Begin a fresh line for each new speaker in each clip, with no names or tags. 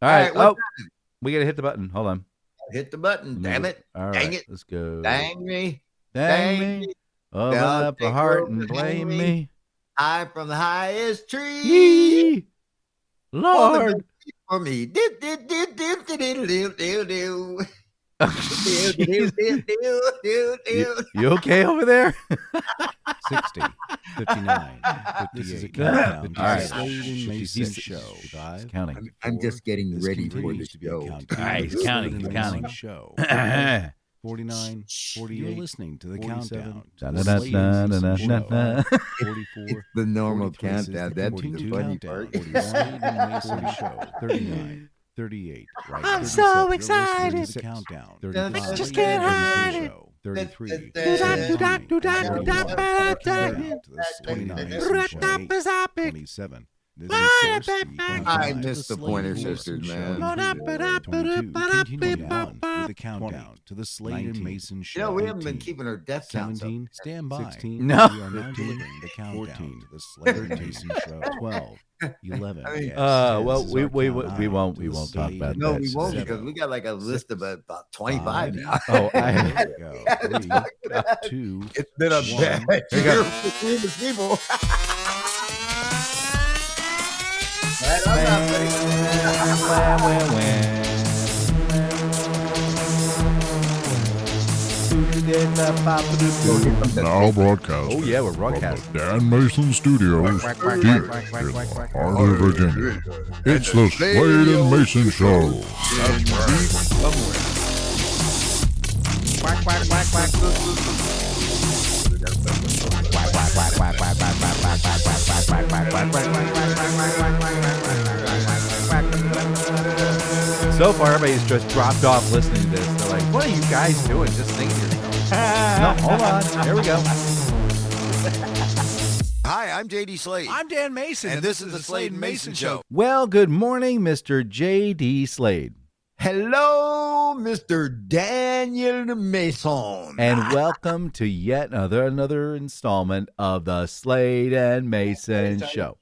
All right.
Oh,
we got to hit the button. Hold on.
Hit the button. Damn it.
All
Dang
right.
it.
Let's go.
Dang me.
Dang me. Open up a heart and blame me.
High from the highest tree.
Yee. Lord.
For me.
You okay over there?
60, 59, 58.
All right.
Slade and Mayson show.
He's counting.
I'm just getting ready for the
to be a
show.
countdown.
All right, he's counting. He's counting.
Show. 49, 48. You're listening to the
47.
countdown.
Slade and Mayson show.
44.
It's the normal
43,
countdown. That's the
42
funny
countdown.
part.
40 Slade and Mayson show. 39. 38. Right.
I'm
37.
so
You're listening
excited.
to the countdown.
I
35.
just can't hide it.
33. This is 60.
I miss the Pointer Sisters, man.
Continuing on with the countdown to the Slade and Mason show.
You know, we haven't been keeping our death counts up.
17, stand by. 16,
No.
we are now delivering the countdown to the Slade and Mason show. 12, 11.
I mean,
yes,
Well,
10 is
we
our countdown
won't
to the
talk
Slade
about
and
No,
that.
we won't,
Mason
because we got like a list of about 25 now.
Oh,
There we go. 3, 2,
It's been a
One.
bad
Here you go.
year for famous people. Right, I'm not
Now broadcast.
Oh, yeah, we're
From
broadcasting.
the Dan Mason Studios here in Harley, Virginia. It's the Slade and Mason Show.
So far, everybody's just dropped off listening to this. They're like, what are you guys doing? Just thinking to yourself. No, hold on. Here we go.
Hi, I'm JD Slade.
I'm Dan Mason,
and this is the Slade and Mason Show.
Well, good morning, Mr. J.D. Slade.
Hello, Mr. Daniel Mason.
And welcome to yet another installment of the Slade and Mason Show.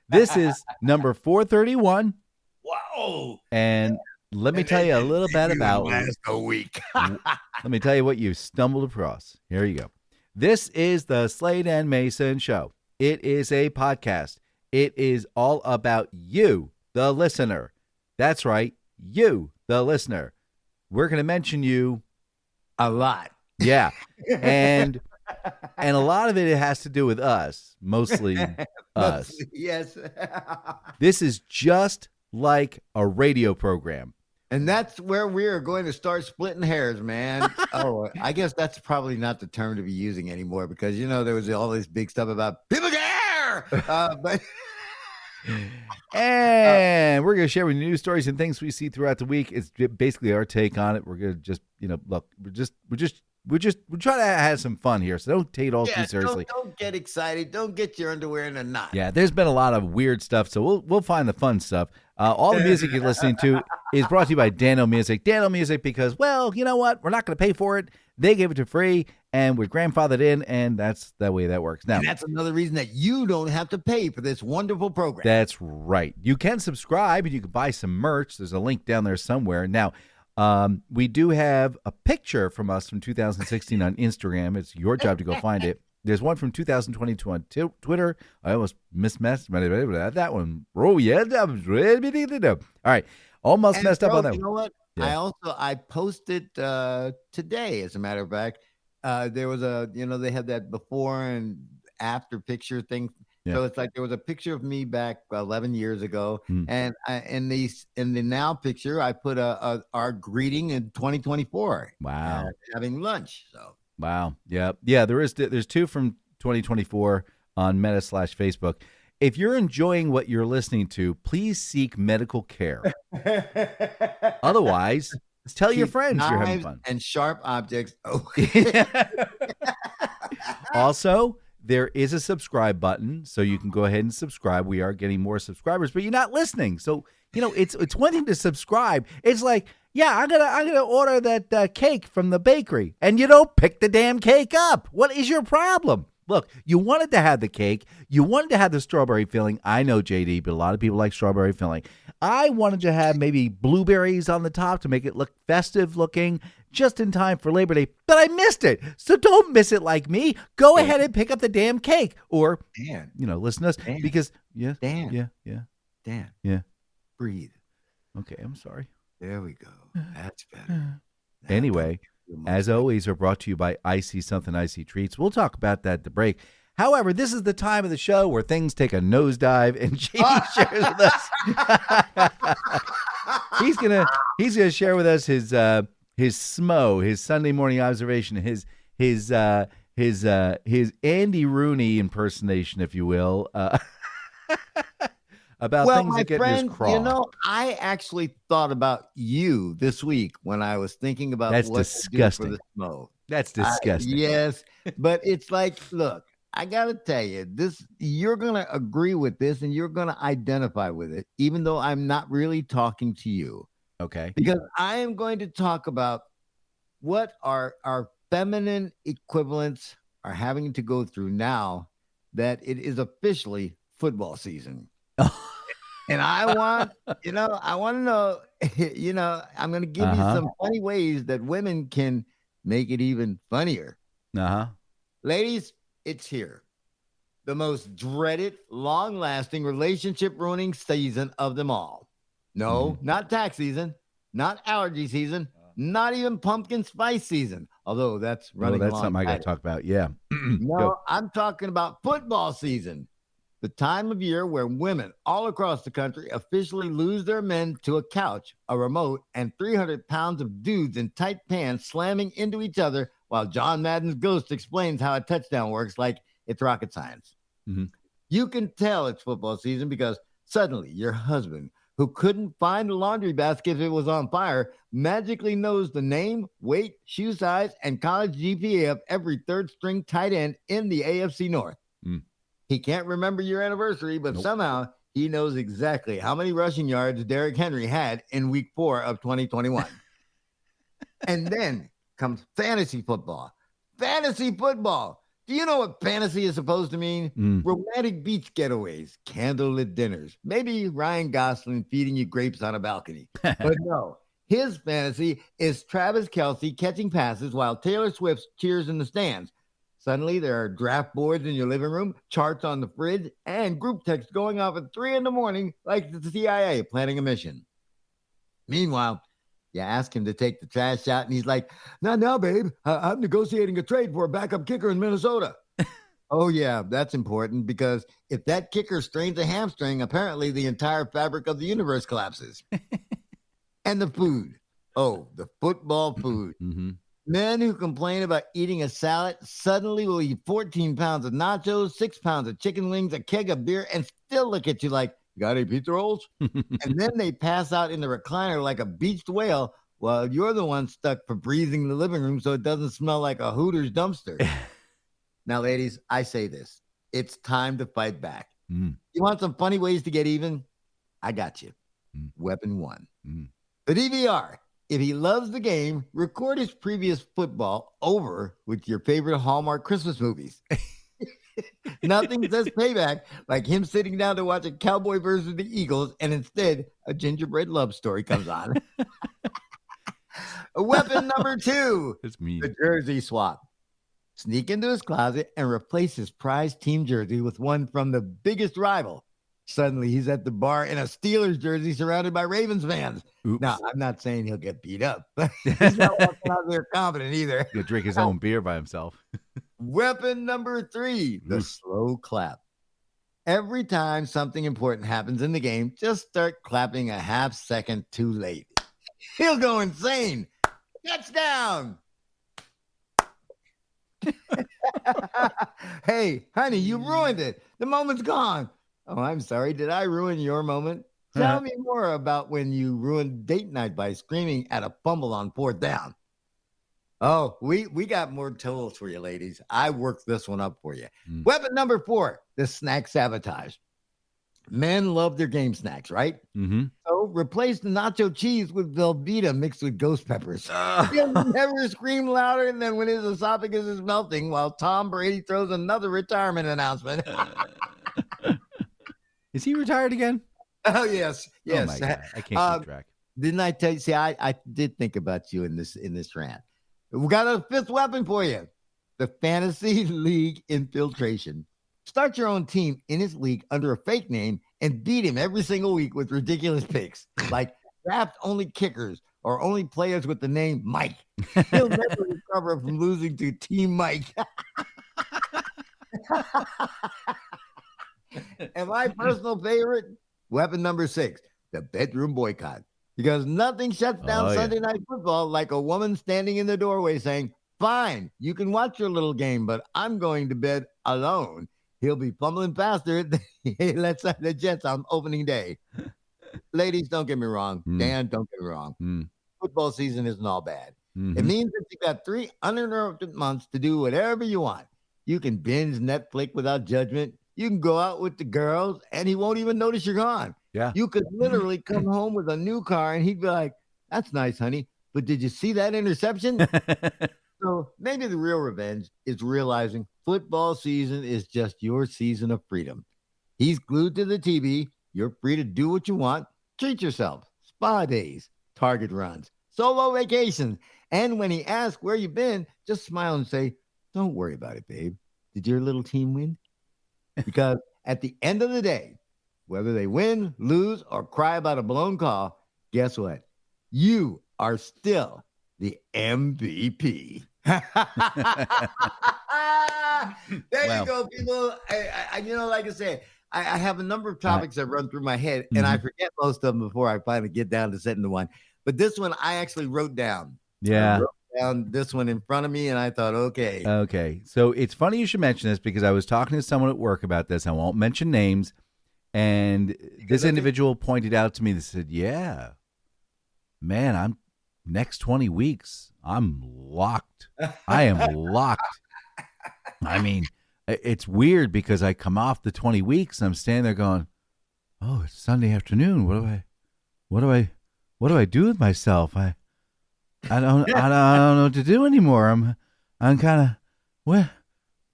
This is number 431.
Whoa.
And let me tell you a little bit about
last a week.
let me tell you what you stumbled across. Here you go. This is the Slade and Mason Show. It is a podcast. It is all about you, the listener. That's right, you, the listener. We're going to mention you
A lot.
yeah, and a lot of it has to do with us, mostly us.
Yes.
This is just like a radio program.
And that's where we are going to start splitting hairs, man. Oh, I guess that's probably not the term to be using anymore because, you know, there was all this big stuff about people care. But
And we're going to share with you news stories and things we see throughout the week. It's basically our take on it. We're going to just, look, we're trying to have some fun here. So don't take it all too seriously.
Don't get excited. Don't get your underwear in a knot.
Yeah, there's been a lot of weird stuff, so we'll find the fun stuff. All the music you're listening to is brought to you by Dano Music. Dano Music because, well, you know what? We're not going to pay for it. They gave it to free, and we're grandfathered in, and that's the way that works. Now,
And that's another reason that you don't have to pay for this wonderful program.
that's right. You can subscribe, and you can buy some merch. There's a link down there somewhere. Now, we do have a picture from us from 2016 on Instagram. It's your job to go find it. There's one from 2022 on Twitter. I almost mismessed that one. Oh, yeah. All right. Almost
And
messed up
bro,
on that
You
one.
know what?
Yeah.
I posted today, as a matter of fact. There was they had that before and after picture thing.
Yeah.
So it's like there was a picture of me back 11 years ago,
Hmm.
and in the now picture, I put our greeting in 2024.
Wow.
Having lunch. So
Wow. Yeah. Yeah. There's two from 2024 on Meta/Facebook. If you're enjoying what you're listening to, please seek medical care. Otherwise, tell your
keep
friends you're having
knives
fun.
and sharp objects. Oh,
Also, there is a subscribe button, so you can go ahead and subscribe. We are getting more subscribers, but you're not listening. So, it's one thing to subscribe. It's like, yeah, I'm gonna order that cake from the bakery, and you don't pick the damn cake up. What is your problem? Look, you wanted to have the cake. You wanted to have the strawberry filling. I know, JD, but a lot of people like strawberry filling. I wanted to have maybe blueberries on the top to make it look festive looking just in time for Labor Day, but I missed it. So don't miss it like me. Go ahead and pick up the damn cake, or,
Dan,
listen to us because,
Dan, Dan,
yeah.
breathe.
Okay, I'm sorry.
There we go. That's better. Now
Anyway, as always, are brought to you by Icy Something Icy Treats. We'll talk about that at the break. However, this is the time of the show where things take a nosedive, and JD shares with us. He's gonna share with us his SMO, his Sunday morning observation, his Andy Rooney impersonation, if you will, about things that get in his craw.
I actually thought about you this week when I was thinking about
That's
what
disgusting.
to do for the SMO.
That's disgusting.
Yes, but it's like, look, I gotta tell you, you're gonna agree with this, and you're gonna identify with it, even though I'm not really talking to you.
Okay.
Because I am going to talk about what our feminine equivalents are having to go through now that it is officially football season. And I want to know, I'm going to give you some funny ways that women can make it even funnier. Ladies, it's here. The most dreaded, long-lasting, relationship-ruining season of them all. No, not tax season, not allergy season, not even pumpkin spice season. Although that's running
that's
along
something I got to talk about. Yeah.
No, I'm talking about football season. The time of year where women all across the country officially lose their men to a couch, a remote, and 300 pounds of dudes in tight pants slamming into each other while John Madden's ghost explains how a touchdown works like it's rocket science. You can tell it's football season because suddenly your husband, who couldn't find a laundry basket if it was on fire, magically knows the name, weight, shoe size, and college GPA of every third-string tight end in the AFC North. He can't remember your anniversary, but somehow he knows exactly how many rushing yards Derrick Henry had in week 4 of 2021. And then comes fantasy football. Fantasy football. Do you know what fantasy is supposed to mean? Romantic beach getaways, candlelit dinners, maybe Ryan Gosling feeding you grapes on a balcony. But no, his fantasy is Travis Kelce catching passes while Taylor Swift cheers in the stands. Suddenly, there are draft boards in your living room, charts on the fridge, and group texts going off at 3 a.m. like the CIA planning a mission. Meanwhile, you ask him to take the trash out, and he's like, no, babe. I'm negotiating a trade for a backup kicker in Minnesota. Oh, yeah, that's important because if that kicker strains a hamstring, apparently the entire fabric of the universe collapses. And the food. Oh, the football food. Men who complain about eating a salad suddenly will eat 14 pounds of nachos, 6 pounds of chicken wings, a keg of beer, and still look at you like, you got any pizza rolls? And then they pass out in the recliner like a beached whale while you're the one stuck for breathing the living room so it doesn't smell like a Hooters dumpster. Now, ladies, I say this. It's time to fight back. You want some funny ways to get even? I got you. Weapon 1. The DVR. If he loves the game, record his previous football over with your favorite Hallmark Christmas movies. Nothing says payback like him sitting down to watch a Cowboy versus the Eagles, and instead a gingerbread love story comes on. Weapon number 2, the jersey swap. Sneak into his closet and replace his prized team jersey with one from the biggest rival. Suddenly, he's at the bar in a Steelers jersey surrounded by Ravens fans.
Oops.
Now, I'm not saying he'll get beat up, but he's not walking out there confident either.
He'll drink his own beer by himself.
Weapon number 3, the slow clap. Every time something important happens in the game, just start clapping a half second too late. He'll go insane. Touchdown. Hey, honey, you ruined it. The moment's gone. Oh, I'm sorry. Did I ruin your moment? Tell me more about when you ruined date night by screaming at a fumble on 4th down. Oh, we got more tools for you, ladies. I worked this one up for you. Weapon number 4, the snack sabotage. Men love their game snacks, right?
Mm-hmm.
So replace the nacho cheese with Velveeta mixed with ghost peppers. He'll never scream louder than when his esophagus is melting while Tom Brady throws another retirement announcement.
Is he retired again?
Oh, yes.
Oh my God. I can't keep track.
Didn't I tell you? See, I did think about you in this rant. We got a fifth weapon for you. The Fantasy League Infiltration. Start your own team in his league under a fake name and beat him every single week with ridiculous picks, like draft only kickers or only players with the name Mike. He'll never recover from losing to Team Mike. And my personal favorite, weapon number 6, the bedroom boycott. Because nothing shuts down Sunday night football like a woman standing in the doorway saying, "Fine, you can watch your little game, but I'm going to bed alone." He'll be fumbling faster than he lets out the Jets on opening day. Ladies, don't get me wrong. Dan, don't get me wrong. Football season isn't all bad. It means that you got 3 uninterrupted months to do whatever you want. You can binge Netflix without judgment. You can go out with the girls, and he won't even notice you're gone.
Yeah.
You could literally come home with a new car, and he'd be like, "That's nice, honey, but did you see that interception?" So maybe the real revenge is realizing football season is just your season of freedom. He's glued to the TV. You're free to do what you want. Treat yourself. Spa days, Target runs, solo vacations. And when he asks where you've been, just smile and say, "Don't worry about it, babe. Did your little team win?" Because at the end of the day, whether they win, lose, or cry about a blown call, guess what? You are still the MVP. There you go, people. I like I said, I have a number of topics that run through my head, and I forget most of them before I finally get down to setting the one. But this one I actually wrote down.
Yeah.
I wrote down this one in front of me, and I thought, okay.
Okay. So it's funny you should mention this because I was talking to someone at work about this. I won't mention names. And this individual pointed out to me, they said, "Yeah, man, I'm next 20 weeks. I'm locked. I am locked." I mean, it's weird because I come off the 20 weeks and I'm standing there going, "Oh, it's Sunday afternoon. What do I do with myself? I don't know what to do anymore. I'm kind of, where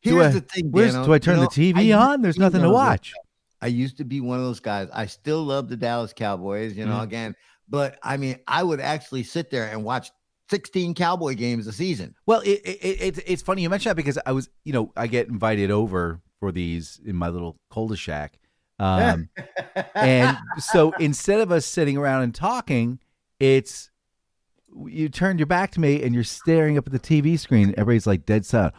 Here's the thing, Dano.
Do I turn the TV on? There's nothing to watch."
I used to be one of those guys. I still love the Dallas Cowboys, again. But, I mean, I would actually sit there and watch 16 Cowboy games a season.
Well, it's funny you mentioned that because I was, I get invited over for these in my little cul-de-sac. And so instead of us sitting around and talking, it's you turned your back to me and you're staring up at the TV screen. Everybody's like dead silent.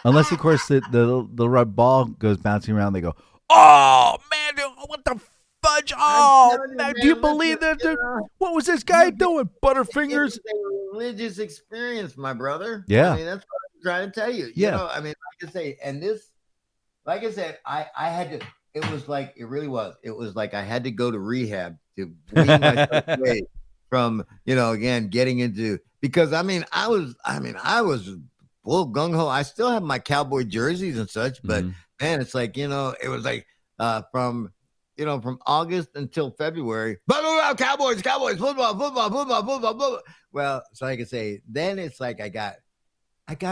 Unless, of course, the red ball goes bouncing around. They go, "Oh, man, what the fudge? Oh, man, do you believe that? What was this guy doing? Butterfingers?"
It's a religious experience, my brother.
Yeah.
I mean, that's what I'm trying to tell you. I mean, like I say, and this, like I said, I had to, it was like I had to go to rehab to wean myself away from, again, getting into, because I was full gung ho. I still have my Cowboy jerseys and such, but man, it's like, it was like from August until February, Cowboys, football. Well, so like I say, then it's like I got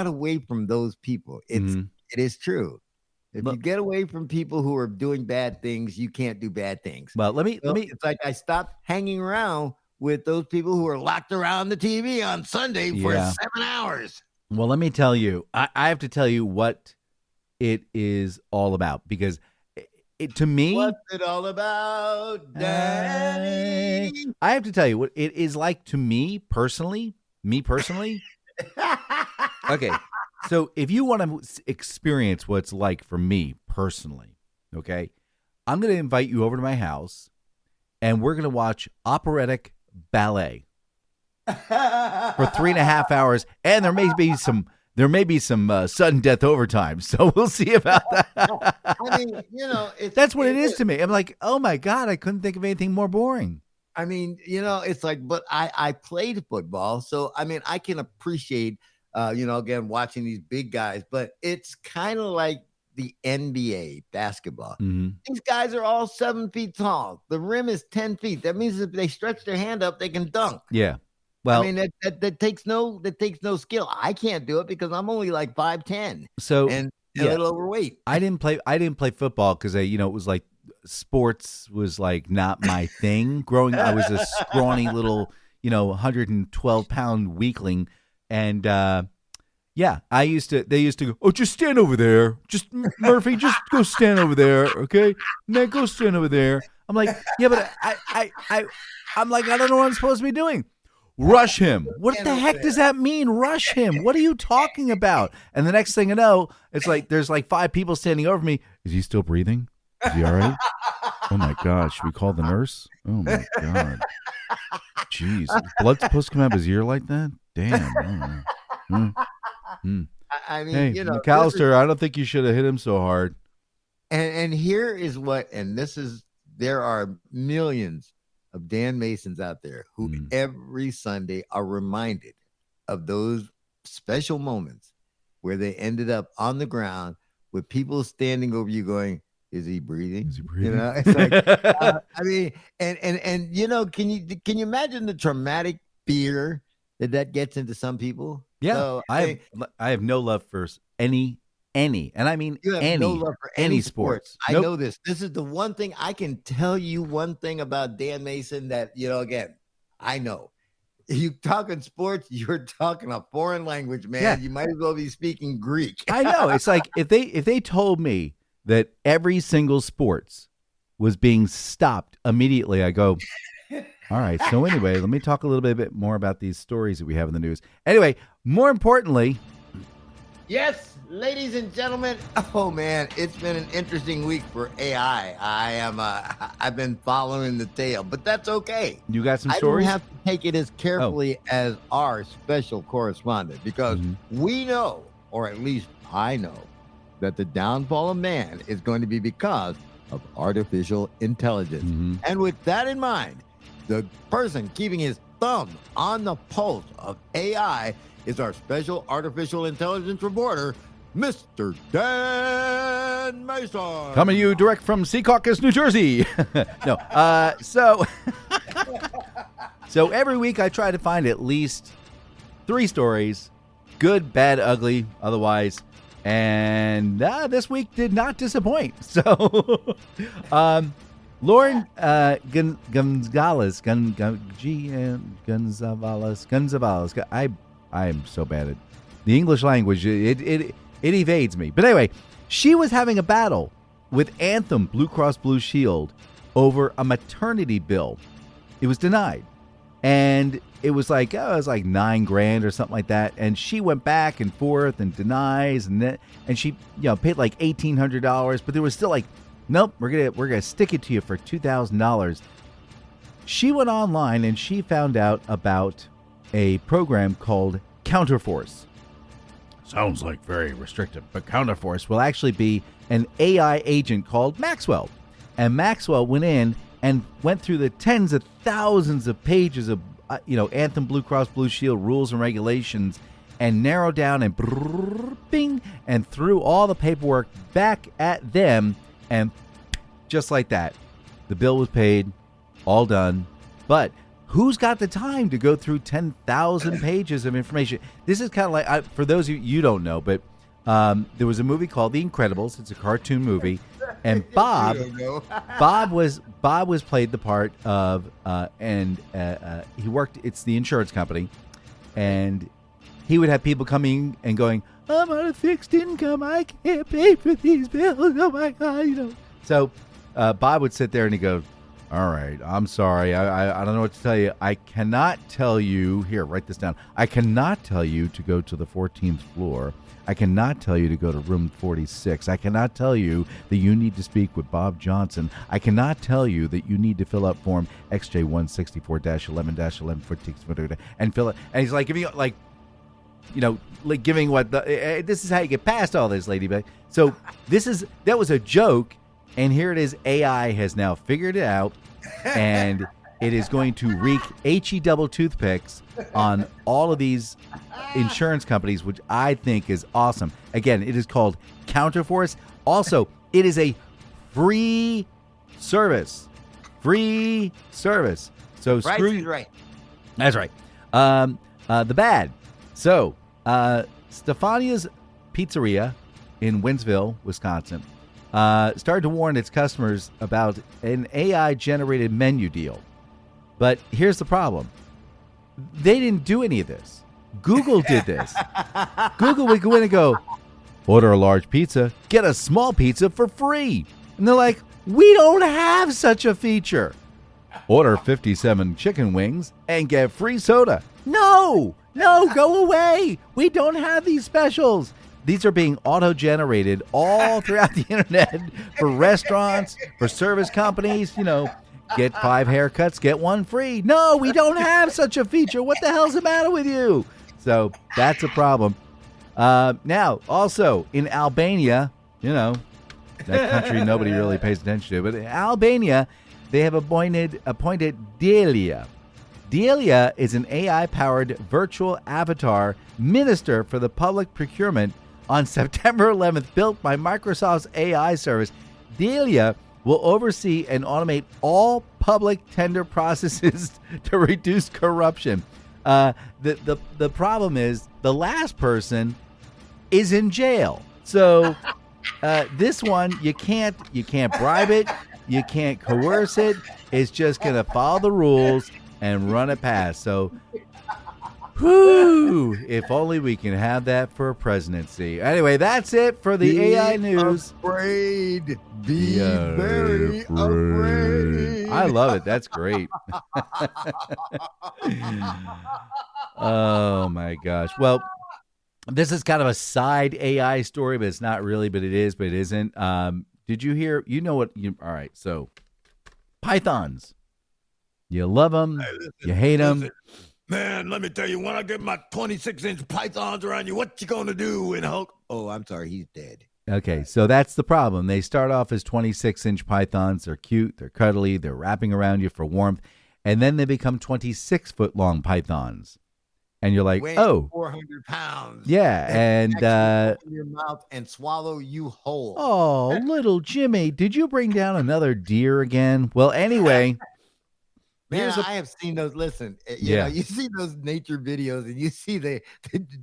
away from those people. It is true. If you get away from people who are doing bad things, you can't do bad things.
Well, let me.
It's like I stopped hanging around with those people who are locked around the TV on Sunday for 7 hours.
Well, let me tell you, I have to tell you what it is all about because to me,
what's it all about, Daddy?
I have to tell you what it is like to me personally. Okay, so if you want to experience what it's like for me personally, okay, I'm going to invite you over to my house, and we're going to watch operatic ballet for 3.5 hours, and there may be some sudden death overtime, so we'll see about that.
I mean,
that's what it is to me. I'm like, oh my God, I couldn't think of anything more boring.
I mean, it's like, but I played football, so I mean, I can appreciate, again, watching these big guys, but it's kind of like the NBA basketball.
Mm-hmm.
These guys are all 7 feet tall. The rim is 10 feet. That means if they stretch their hand up, they can dunk.
Yeah. Well,
I mean, that takes no skill. I can't do it because I'm only like 5'10",
so
and a little overweight.
I didn't play football because it was like sports was like not my thing. Growing, I was a scrawny little 112-pound weakling, and they used to go, oh, just stand over there, just Murphy, just go stand over there, okay? Now go stand over there. I'm like, yeah, but I'm like, I don't know what I'm supposed to be doing. Rush him. What the heck does that mean? Rush him. What are you talking about? And the next thing I know, it's like there's like 5 people standing over me. Is he still breathing? Is he all right? Oh my God. Should we call the nurse? Oh my God. Jeez. Blood supposed to come out of his ear like that? Damn.
I mean,
hey, McAllister, I don't think you should have hit him so hard.
And here is there are millions of Dan Masons out there who every Sunday are reminded of those special moments where they ended up on the ground with people standing over you going, is he breathing?
Is he breathing?
It's like, I mean, and can you imagine the traumatic fear that gets into some people?
Yeah.
So,
I have no love for any, and I mean
you have
any,
no love for any sports.
Nope.
I know this. This is the one thing I can tell you. One thing about Dan Mason that again, I know. You talking sports, you're talking a foreign language, man.
Yeah.
You might as well be speaking Greek.
I know. It's like if they told me that every single sports was being stopped immediately, I go, all right. So anyway, let me talk a little bit more about these stories that we have in the news. Anyway, more importantly.
Yes, ladies and gentlemen. Oh man, it's been an interesting week for AI. I've been following the tail, but that's okay.
You got some stories?
I don't have to take it as carefully as our special correspondent because we know, or at least I know, that the downfall of man is going to be because of artificial intelligence. And with that in mind, the person keeping his thumb on the pulse of AI is our special artificial intelligence reporter, Mr. Dan Mayson.
Coming to you direct from Secaucus, New Jersey. No. So every week I try to find at least 3 stories, good, bad, ugly, otherwise. And this week did not disappoint. So Lauren Gonzalez. I am so bad at the English language. It evades me. But anyway, she was having a battle with Anthem Blue Cross Blue Shield over a maternity bill. It was denied. And it was like $9,000 or something like that. And she went back and forth and denies and she paid like $1,800, but there was still like, nope, we're gonna stick it to you for $2,000. She went online and she found out about a program called Counterforce. Sounds like very restrictive, but Counterforce will actually be an AI agent called Maxwell. And Maxwell went in and went through the tens of thousands of pages of Anthem Blue Cross Blue Shield rules and regulations and narrowed down and bing and threw all the paperwork back at them, and just like that, the bill was paid, all done. But who's got the time to go through 10,000 pages of information? This is kind of like, for those of you don't know, but there was a movie called The Incredibles. It's a cartoon movie, and Bob was played the part of, he worked. It's the insurance company, and he would have people coming and going, "I'm on a fixed income. I can't pay for these bills. Oh my God, So Bob would sit there and he'd go, all right, I'm sorry. I don't know what to tell you. I cannot tell you. Here, write this down. I cannot tell you to go to the 14th floor. I cannot tell you to go to room 46. I cannot tell you that you need to speak with Bob Johnson. I cannot tell you that you need to fill out form XJ164-11-11 and fill it. And he's like giving giving what this is how you get past all this, ladybug. So that was a joke. And here it is. AI has now figured it out, and it is going to wreak HE double toothpicks on all of these insurance companies, which I think is awesome. Again, it is called Counterforce. Also, it is a free service. Free service. So
Right,
screw
is right.
That's right. The bad. So, Stefania's Pizzeria in Winsville, Wisconsin, started to warn its customers about an AI-generated menu deal. But here's the problem. They didn't do any of this. Google did this. Google would go in and go, order a large pizza, get a small pizza for free. And they're like, we don't have such a feature. Order 57 chicken wings and get free soda. No, go away. We don't have these specials. These are being auto-generated all throughout the internet for restaurants, for service companies, get 5 haircuts, get 1 free. No, we don't have such a feature. What the hell's the matter with you? So that's a problem. Now, also in Albania, that country nobody really pays attention to, but in Albania, they have appointed Delia. Delia is an AI-powered virtual avatar minister for the public procurement on September 11th, built by Microsoft's AI service. Delia will oversee and automate all public tender processes to reduce corruption. The problem is the last person is in jail. So this one, you can't bribe it. You can't coerce it. It's just going to follow the rules and run it past. So, whew, if only we can have that for a presidency. Anyway, that's it for the AI news.
Afraid. Be very afraid.
I love it. That's great. Oh, my gosh. Well, this is kind of a side AI story, but it's not really, but it is, but it isn't. Did you hear? All right, so pythons. You love them.
Hey, listen,
you hate them.
Man, let me tell you, when I get my 26-inch pythons around you, what you going to do when Hulk? Oh, I'm sorry, he's dead.
Okay, so that's the problem. They start off as 26-inch pythons. They're cute. They're cuddly. They're wrapping around you for warmth. And then they become 26-foot-long pythons. And you're like,
Weighing
oh,
400 pounds.
yeah, and
open your mouth and swallow you whole.
oh, little Jimmy, did you bring down another deer again? Well, anyway,
Man, I have seen those. Listen, you see those nature videos and you see the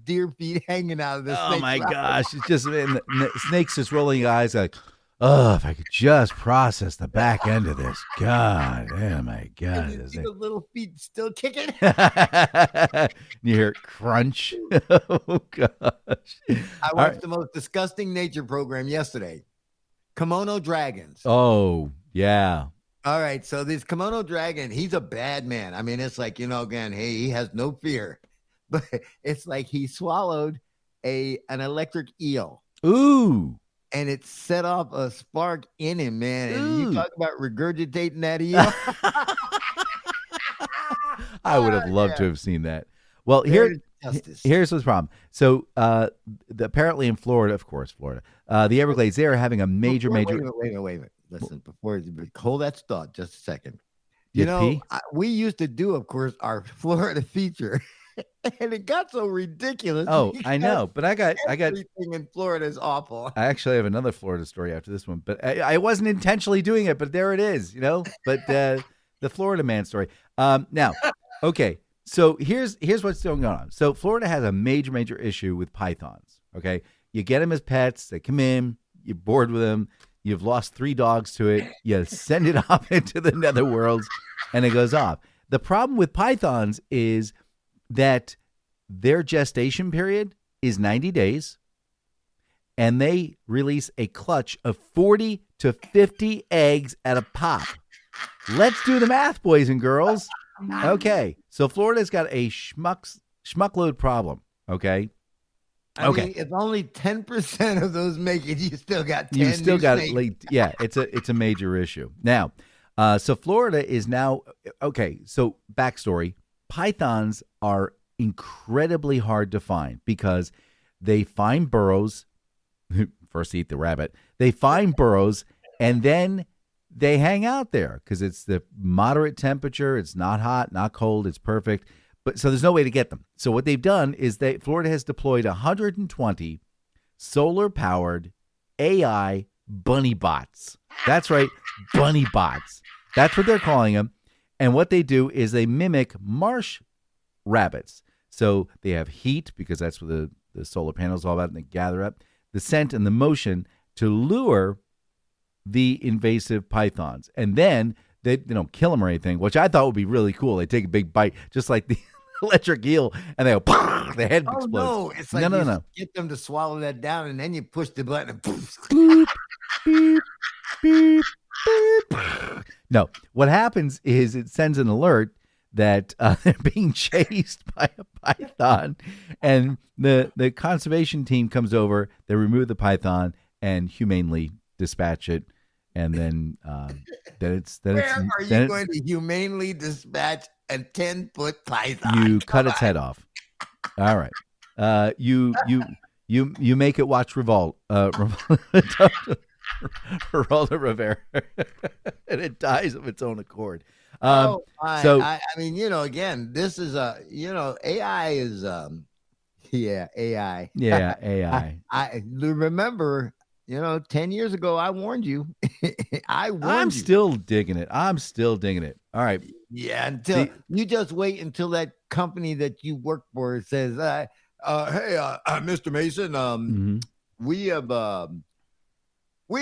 deer feet hanging out of the
oh
snake
my
mouth.
gosh, it's just and the snake's just rolling eyes like, oh, if I could just process the back end of this. God, oh my God.
And you see the little feet still kicking.
You hear it crunch. Oh gosh.
I watched the most disgusting nature program yesterday. Kimono dragons.
Oh, yeah.
All right, so this kimono dragon, he's a bad man. I mean, it's like, again, hey, he has no fear. But it's like he swallowed an electric eel.
Ooh.
And it set off a spark in him, man. And
Ooh.
you talk about regurgitating that eel.
I would have loved to have seen that. Well, here's what's the problem. So apparently in Florida, of course, the Everglades, they are having a major.
Wait a minute. Listen, hold that thought just a second. We used to do, of course, our Florida feature. And it got so ridiculous.
Oh, I know, but I got
everything in Florida is awful.
I actually have another Florida story after this one, but I wasn't intentionally doing it, but there it is, But the Florida man story. Now, okay, so here's what's going on. So Florida has a major issue with pythons. Okay, you get them as pets, they come in, you're bored with them, you've lost 3 dogs to it, you send it off into the netherworlds, and it goes off. The problem with pythons is that their gestation period is 90 days, and they release a clutch of 40 to 50 eggs at a pop. Let's do the math, boys and girls. Okay, so Florida's got a schmuckload problem, okay?
I mean, if only 10% of those make it, you still got 10.
You still got it. Yeah, it's a major issue. Now, so Florida is now, okay, so backstory. Pythons are incredibly hard to find because they find burrows. First eat the rabbit. They find burrows and then they hang out there because it's the moderate temperature. It's not hot, not cold. It's perfect. But so there's no way to get them. So what they've done is Florida has deployed 120 solar-powered AI bunny bots. That's right, bunny bots. That's what they're calling them. And what they do is they mimic marsh rabbits. So they have heat, because that's what the solar panel is all about, and they gather up the scent and the motion to lure the invasive pythons. And then they don't kill them or anything, which I thought would be really cool. They take a big bite, just like the electric eel, and they go, the head explodes.
No, it's like
no.
Get them to swallow that down, and then you push the button and
Boop, beep, beep, beep. No, what happens is it sends an alert that they're being chased by a python, and the conservation team comes over. They remove the python and humanely dispatch it, and then
Where are you going to humanely dispatch a 10-foot python?
You cut its head off. All right. You make it watch Geraldo Rivera, and it dies of its own accord.
I mean, again, this is AI is AI.
Yeah, AI.
I remember, 10 years ago, I warned you.
I'm still digging it. All right.
Yeah, until you just wait until that company that you work for says, "Hey, Mr. Mason, we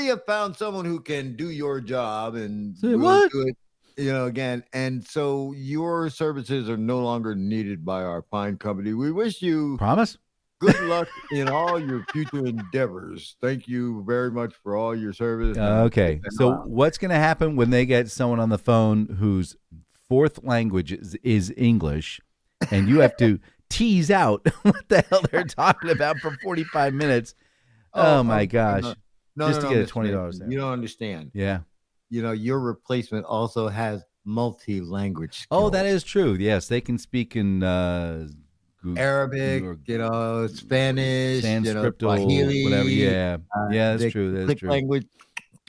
have found someone who can do your job, and
we'll
do it, again. And so your services are no longer needed by our fine company. We wish you
Promise?
good luck in all your future endeavors. Thank you very much for all your service."
Okay. So what's going to happen when they get someone on the phone whose fourth language is English, and you have to tease out what the hell they're talking about for 45 minutes? Oh my gosh. Just to get a $20 there.
You don't understand.
Yeah.
Your replacement also has multi-language skills.
Oh, that is true. Yes, they can speak in
Arabic, Spanish,
Sanskrit,
Swahili,
whatever. Yeah, that's true. That's true.
Language.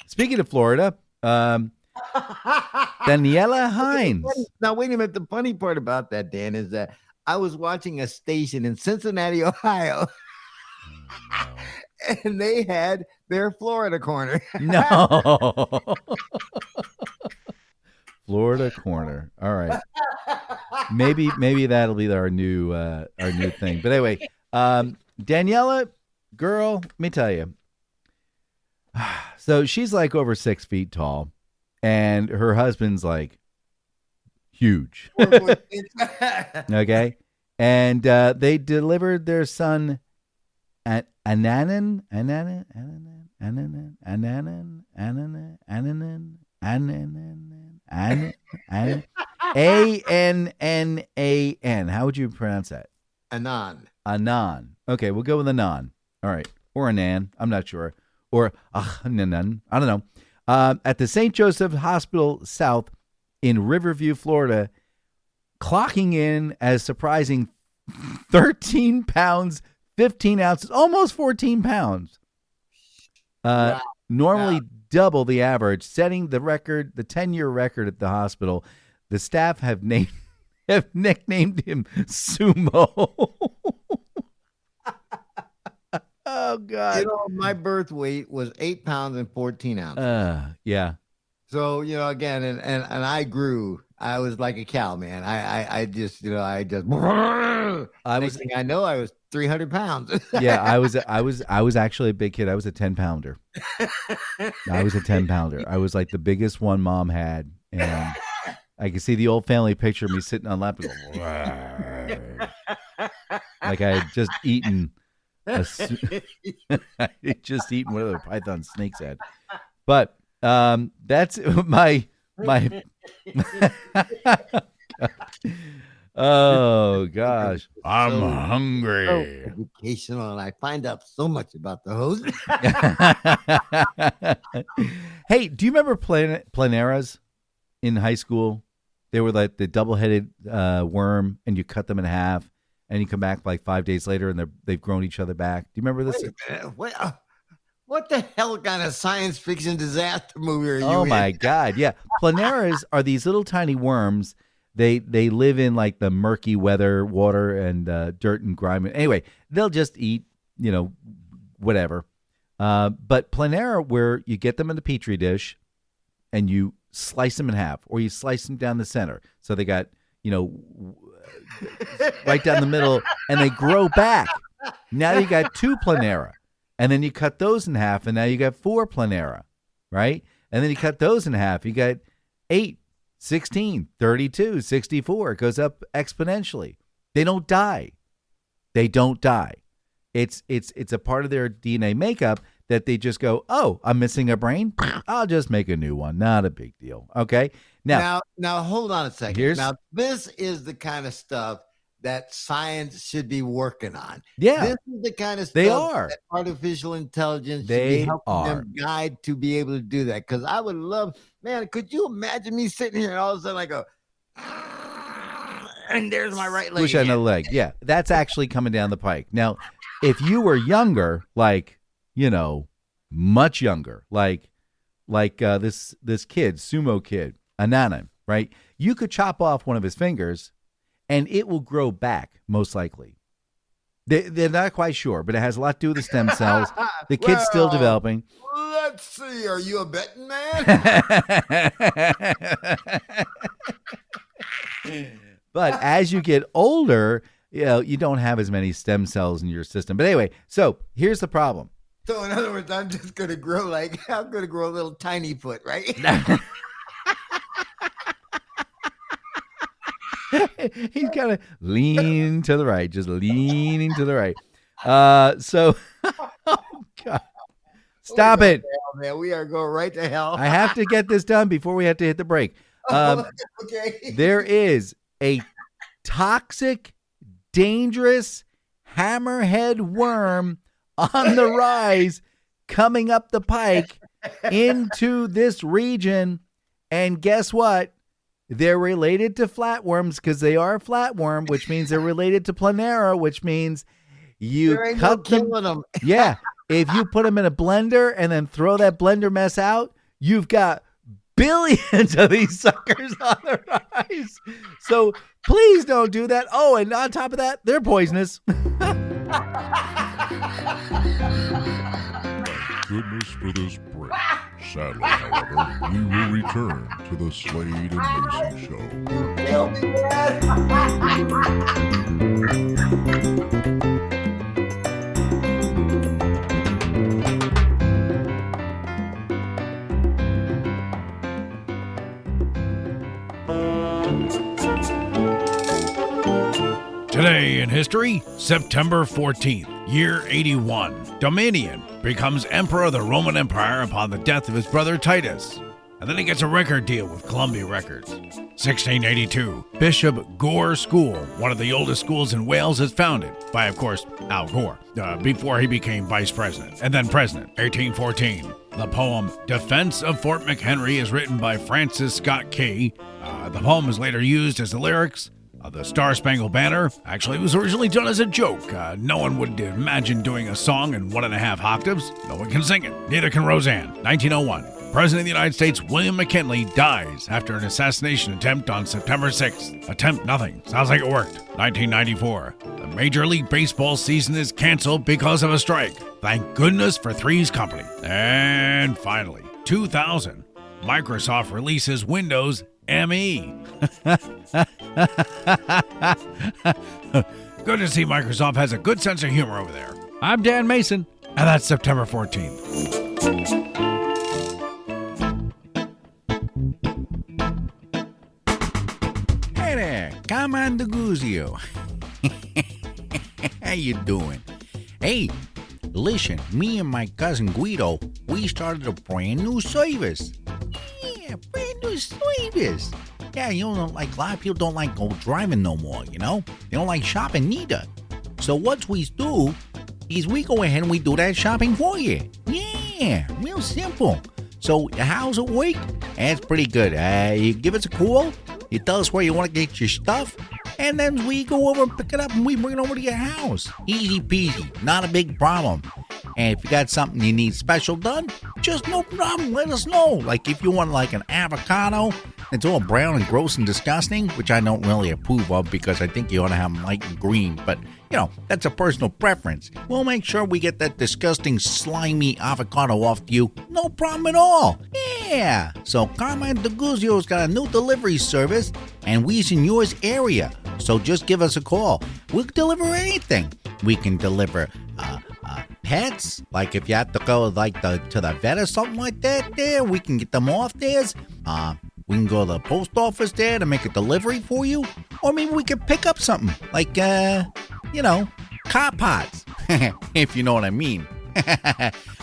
Speaking of Florida, Daniela Hines.
Now, wait a minute. The funny part about that, Dan, is that I was watching a station in Cincinnati, Ohio, and they had their Florida corner.
No. Florida corner. All right. Maybe that'll be our new thing. But anyway, Daniela, girl, let me tell you. So she's like over 6 feet tall, and her husband's like huge. Okay. And they delivered their son Ananan, A-N-N-A-N. How would you pronounce that? Anan. Okay, we'll go with Anan. All right. Or Anan. I'm not sure. Or Anan. I don't know. At the St. Joseph Hospital South in Riverview, Florida, clocking in as surprising 13 pounds, 15 ounces, almost 14 pounds.
Wow.
Normally double the average, setting the record, the 10-year record at the hospital. The staff have nicknamed him Sumo. Oh God!
My birth weight was 8 pounds and 14 ounces.
Yeah.
So again, and I grew. I was like a cow, man. Next thing I know, I was 300 pounds.
Yeah, I was actually a big kid. I was a 10-pounder. I was like the biggest one mom had, and I can see the old family picture of me sitting on lap and go, like I had just eaten. Just eating whatever the python snakes had. But that's my oh gosh,
I'm hungry.
So educational, and I find out so much about the host.
Hey, do you remember planeras in high school? They were like the double-headed worm, and you cut them in half, and you come back like 5 days later, and they've grown each other back. Do you remember this?
Wait a minute. What the hell kind of science fiction disaster movie are you in?
Oh my God! Yeah, planeras are these little tiny worms. They live in like the murky weather, water, and dirt and grime. Anyway, they'll just eat, whatever. But Planera, where you get them in a Petri dish and you slice them in half, or you slice them down the center. So they got, right down the middle, and they grow back. Now you got 2 Planera. And then you cut those in half, and now you got 4 Planera, right? And then you cut those in half. You got 8, 16, 32, 64. It goes up exponentially. They don't die. It's a part of their DNA makeup that they just go, oh, I'm missing a brain. I'll just make a new one. Not a big deal. Okay.
Now hold on a second.
Now,
this is the kind of stuff that science should be working on.
Yeah.
This is the kind of stuff that artificial intelligence should be helping them guide to be able to do that. Because I would love, man, could you imagine me sitting here and all of a sudden I go, and there's my right leg.
Wish I had another leg. Yeah, that's actually coming down the pike. Now, if you were younger, much younger, like this kid, sumo kid, Anana, right? You could chop off one of his fingers, and it will grow back, most likely. They're not quite sure, but it has a lot to do with the stem cells. The kid's still developing.
Let's see. Are you a betting man?
But as you get older, you don't have as many stem cells in your system. But anyway, so here's the problem.
So in other words, I'm just going to grow I'm going to grow a little tiny foot, right?
He's kind of leaning to the right, just leaning to the right. Oh God, stop it.
Hell, man. We are going right to hell.
I have to get this done before we have to hit the break.
Okay.
There is a toxic, dangerous hammerhead worm on the rise coming up the pike into this region. And guess what? They're related to flatworms because they are a flatworm, which means they're related to Planera, which means you cut them. Yeah. If you put them in a blender and then throw that blender mess out, you've got billions of these suckers on the rise. So please don't do that. Oh, and on top of that, they're poisonous.
Goodness for this break. Sadly, however, we will return to the Slade and Mayson Show.
Today in history, September 14th, year 81. Domitian becomes emperor of the Roman Empire upon the death of his brother Titus. And then he gets a record deal with Columbia Records. 1682, Bishop Gore School, one of the oldest schools in Wales, is founded by, of course, Al Gore, before he became vice president and then president. 1814, the poem Defense of Fort McHenry is written by Francis Scott Key. The poem is later used as the lyrics of the Star-Spangled Banner. Actually, it was originally done as a joke. No one would imagine doing a song in 1.5 octaves. No one can sing it. Neither can Roseanne. 1901. President of the United States, William McKinley, dies after an assassination attempt on September 6th. Attempt nothing. Sounds like it worked. 1994. The Major League Baseball season is canceled because of a strike. Thank goodness for Three's Company. And finally, 2000. Microsoft releases Windows ME. Good to see Microsoft has a good sense of humor over there. I'm Dan Mason, and that's September 14th.
Hey there, Commander Guzio. How you doing? Hey, listen, me and my cousin Guido, we started a brand new service. Yeah, brand new service. Yeah, a lot of people don't like go driving no more, They don't like shopping neither. So what we do is we go ahead and we do that shopping for you. Yeah, real simple. So how's it work? It's pretty good. You give us a call, you tell us where you want to get your stuff, and then we go over and pick it up and we bring it over to your house. Easy peasy, not a big problem. And if you got something you need special done, just no problem, let us know. Like if you want like an avocado, It's all brown and gross and disgusting, which I don't really approve of because I think you ought to have them light and green. But, that's a personal preference. We'll make sure we get that disgusting, slimy avocado off to you. No problem at all. Yeah. So Carmine DeGuzio's got a new delivery service, and we's in yours area. So just give us a call. We'll deliver anything. We can deliver pets, like if you have to go to the vet or something like that there, we can get them off there. We can go to the post office there to make a delivery for you. Or maybe we could pick up something like, car pots, if you know what I mean.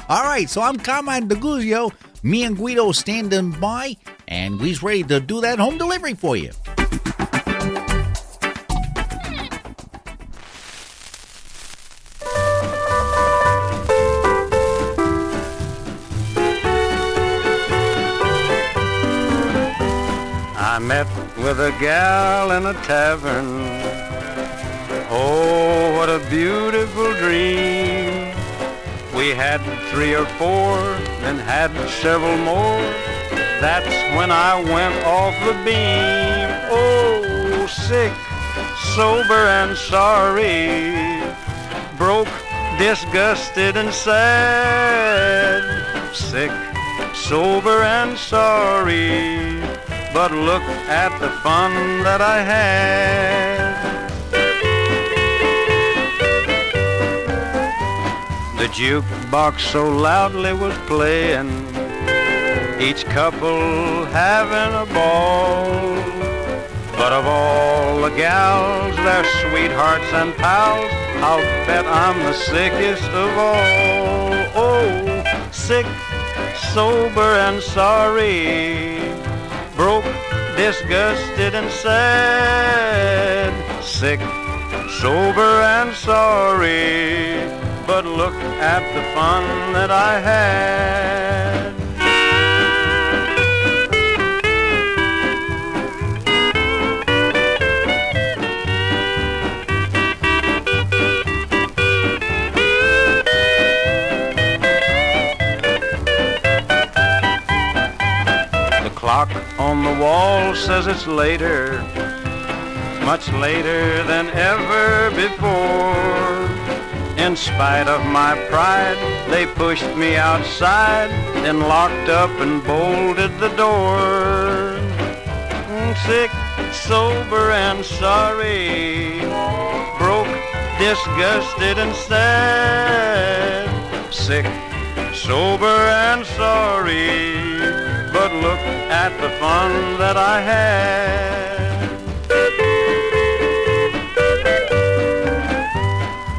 All right, so I'm Carmine DeGuzio. Me and Guido standing by, and we's ready to do that home delivery for you.
I met with a gal in a tavern. Oh, what a beautiful dream. We had 3 or 4, then had several more. That's when I went off the beam. Oh, sick, sober and sorry. Broke, disgusted and sad. Sick, sober and sorry. But look at the fun that I had. The jukebox so loudly was playing, each couple having a ball. But of all the gals, their sweethearts and pals, I'll bet I'm the sickest of all. Oh, sick, sober and sorry. Broke, disgusted and sad. Sick, sober and sorry. But look at the fun that I had. Clock on the wall says it's later, much later than ever before. In spite of my pride, they pushed me outside, then locked up and bolted the door. Sick, sober and sorry, broke, disgusted and sad. Sick, sober and sorry, but look at the fun that I had.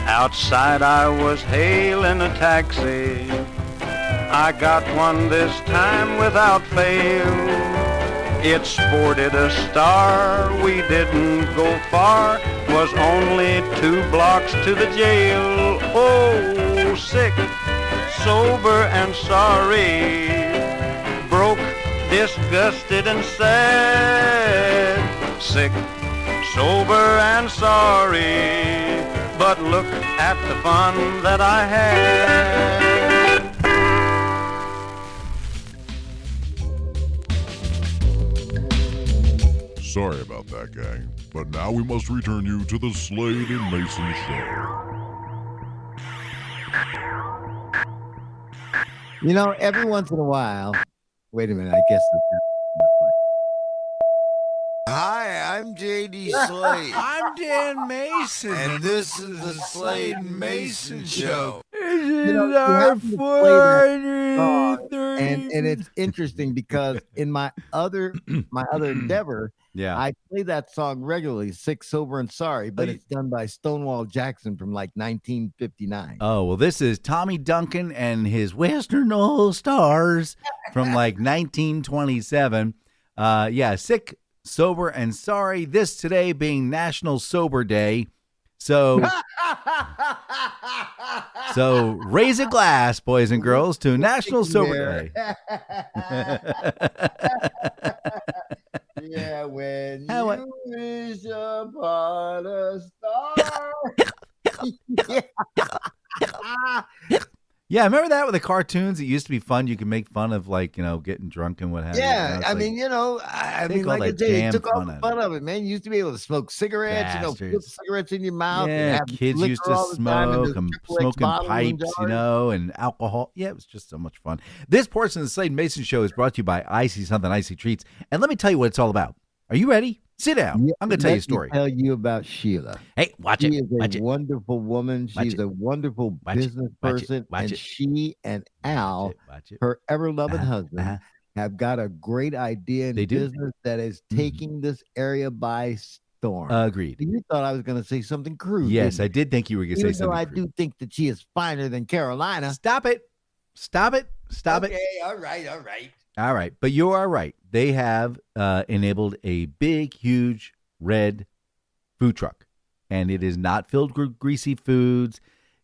Outside I was hailing a taxi. I got one this time without fail. It sported a star, we didn't go far, was only 2 blocks to the jail. Oh, sick, sober and sorry, broke, disgusted and sad. Sick, sober and sorry, but look at the fun that I had.
Sorry about that, gang, but now we must return you to the Slade and Mayson show.
Every once in a while, wait a minute, I guess.
Hi, I'm J.D. Slade.
I'm Dan Mason.
And this is the Slade and Mayson Show.
You
Our
have to play that
430.
and it's interesting because in my other endeavor,
Yeah.
I play that song regularly, Sick, Sober, and Sorry, but it's done by Stonewall Jackson from like 1959.
Oh, well, this is Tommy Duncan and his Western All Stars from like 1927. Sick, sober, and sorry. This today being National Sober Day. So raise a glass, boys and girls, to National Sober Day.
Yeah, when you wish upon a star.
Yeah, remember that with the cartoons? It used to be fun. You could make fun of, like, getting drunk and what have you.
Yeah,
Now it's
I
like,
mean,
take all
like I
that
said, it
damn
took all
fun
the
out of
fun
it.
of it, man. You used to be able to smoke cigarettes, put
Bastards.
cigarettes in your mouth and
Yeah,
have
kids
liquor
used to
all the time in
smoke,
those
and
triple X
smoking
bottles and
pipes,
jars.
and alcohol. Yeah, it was just so much fun. This portion of the Slade and Mason Show is brought to you by Icy Something Icy Treats. And let me tell you what it's all about. Are you ready? Sit down.
Yeah,
I'm going to tell you a
let me
story.
tell you about Sheila.
Hey, watch
She
it.
is
Watch
a
it.
wonderful woman.
Watch
She's
it.
a wonderful
Watch it.
business
Watch it.
person.
Watch
And
it.
she and Al,
Watch it.
her ever-loving husband,
uh-huh.
have got a great idea in
They do.
business that is
Mhm.
taking this area by storm.
Agreed.
You thought I was going to say something crude.
Yes, I
didn't
did think you were going to
you?
say
Even though
something
I
crude.
do think that she is finer than Carolina.
Stop it. Stop it. Stop it.
Okay, all right.
All right. But you are right. They have enabled a big, huge red food truck. And it is not filled with greasy foods,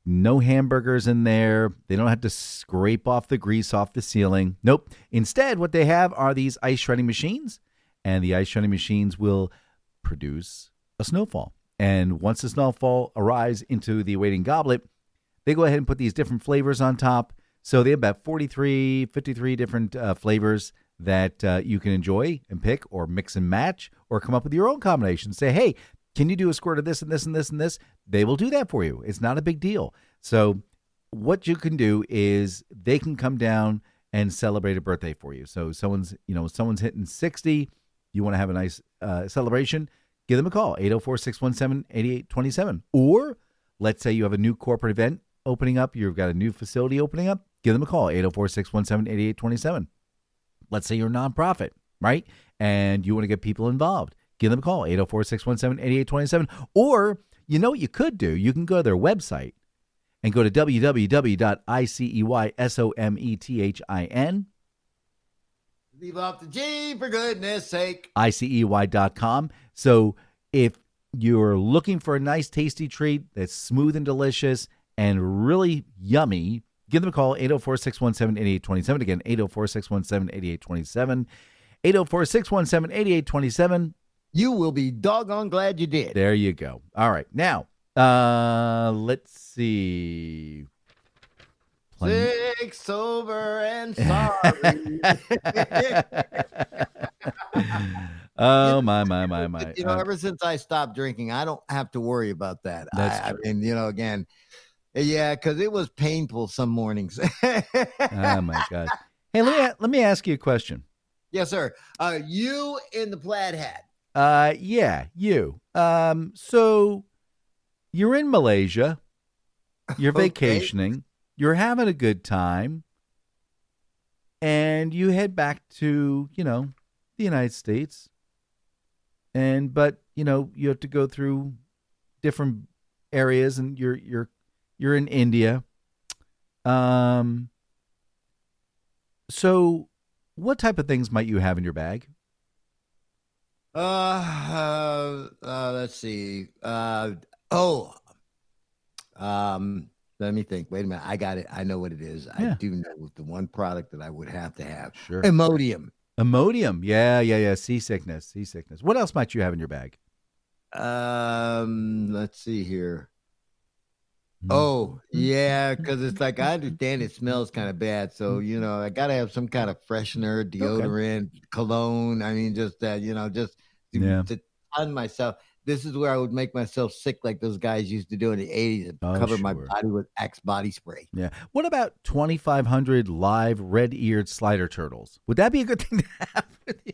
no hamburgers in there. They don't have to scrape off the grease off the ceiling. Nope. Instead, what they have are these ice shredding machines. And the ice shredding machines will produce a snowfall. And once the snowfall arrives into the awaiting goblet, they go ahead and put these different flavors on top. So they have about 53 different flavors that you can enjoy and pick or mix and match or come up with your own combination. Say, hey, can you do a squirt of this and this and this and this? They will do that for you. It's not a big deal. So what you can do is they can come down and celebrate a birthday for you. So someone's hitting 60. You want to have a nice celebration, give them a call, 804-617-8827. Or let's say you have a new corporate event opening up. You've got a new facility opening up. Give them a call, 804-617-8827. Let's say you're a nonprofit, right? And you want to get people involved. Give them a call, 804-617-8827. Or, you know what you could do? You can go to their website and go to www.iceyosomethin,
Leave off the G for goodness sake.
ICEY.com. So if you're looking for a nice, tasty treat that's smooth and delicious and really yummy, give them a call, 804-617-8827. Again, 804-617-8827. 804-617-8827.
You will be doggone glad you did.
There you go. All right. Now, let's see.
Six over and sorry.
Oh, my.
Ever since I stopped drinking, I don't have to worry about that.
That's true.
I mean, again, yeah, because it was painful some mornings.
Oh, my God. Hey, let me ask you a question.
Yes, sir. You in the plaid hat.
Yeah, you. So you're in Malaysia, you're
Okay.
vacationing, you're having a good time, and you head back to, the United States. But you have to go through different areas, and you're in India. So what type of things might you have in your bag?
Let's see. Let me think. Wait a minute. I got it. I know what it is.
Yeah.
I do know the one product that I would have to have.
Sure.
Imodium.
Imodium. Yeah. Seasickness. What else might you have in your bag?
Let's see here. Oh, yeah, because it's like I understand it smells kind of bad. So, I got to have some kind of freshener, deodorant, cologne. I mean, just that, just to ton myself. This is where I would make myself sick like those guys used to do in the 80s and cover my body with Axe body spray.
Yeah. What about 2,500 live red-eared slider turtles? Would that be a good thing to have with you?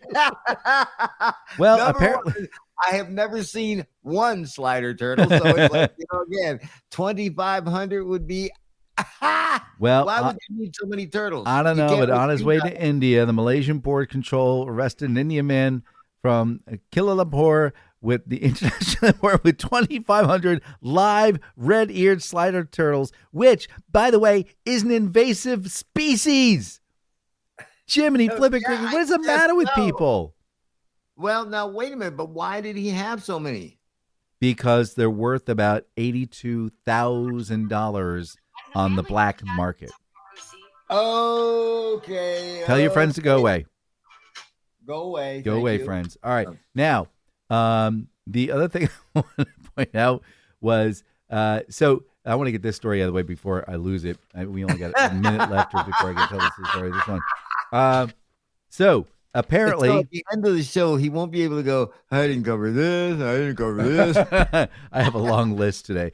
Well, apparently.
I have never seen one slider turtle. So it's like, again, 2,500 would be.
Well,
why would you need so many turtles?
I don't know, but on his way to India, the Malaysian Border Control arrested an Indian man from Kuala Lumpur with the international airport with 2,500 live red-eared slider turtles, which, by the way, is an invasive species. Jiminy flipping cricket. What is the matter with people?
Well, now, wait a minute, but why did he have so many?
Because they're worth about $82,000 on the black market.
Okay.
Tell your friends to go away.
Go away.
Go away, friends. All right. Now, the other thing I want to point out was, I want to get this story out of the way before I lose it. We only got a minute left before I can tell this story. This one. So apparently,
so at the end of the show, he won't be able to go, I didn't cover this. I didn't cover this.
I have a long list today.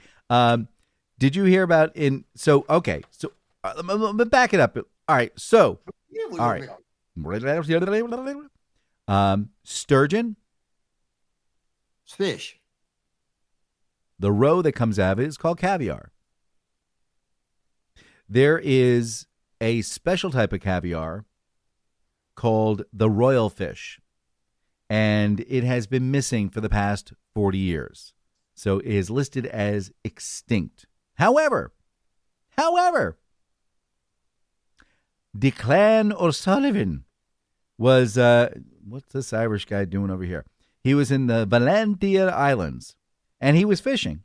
Did you hear about So let me back it up. All right. So, all right. Sturgeon,
Fish.
the roe that comes out of it is called caviar. There is a special type of caviar called the royal fish, and it has been missing for the past 40 years. So it is listed as extinct. However, Declan O'Sullivan was, what's this Irish guy doing over here? He was in the Valentia Islands, and he was fishing.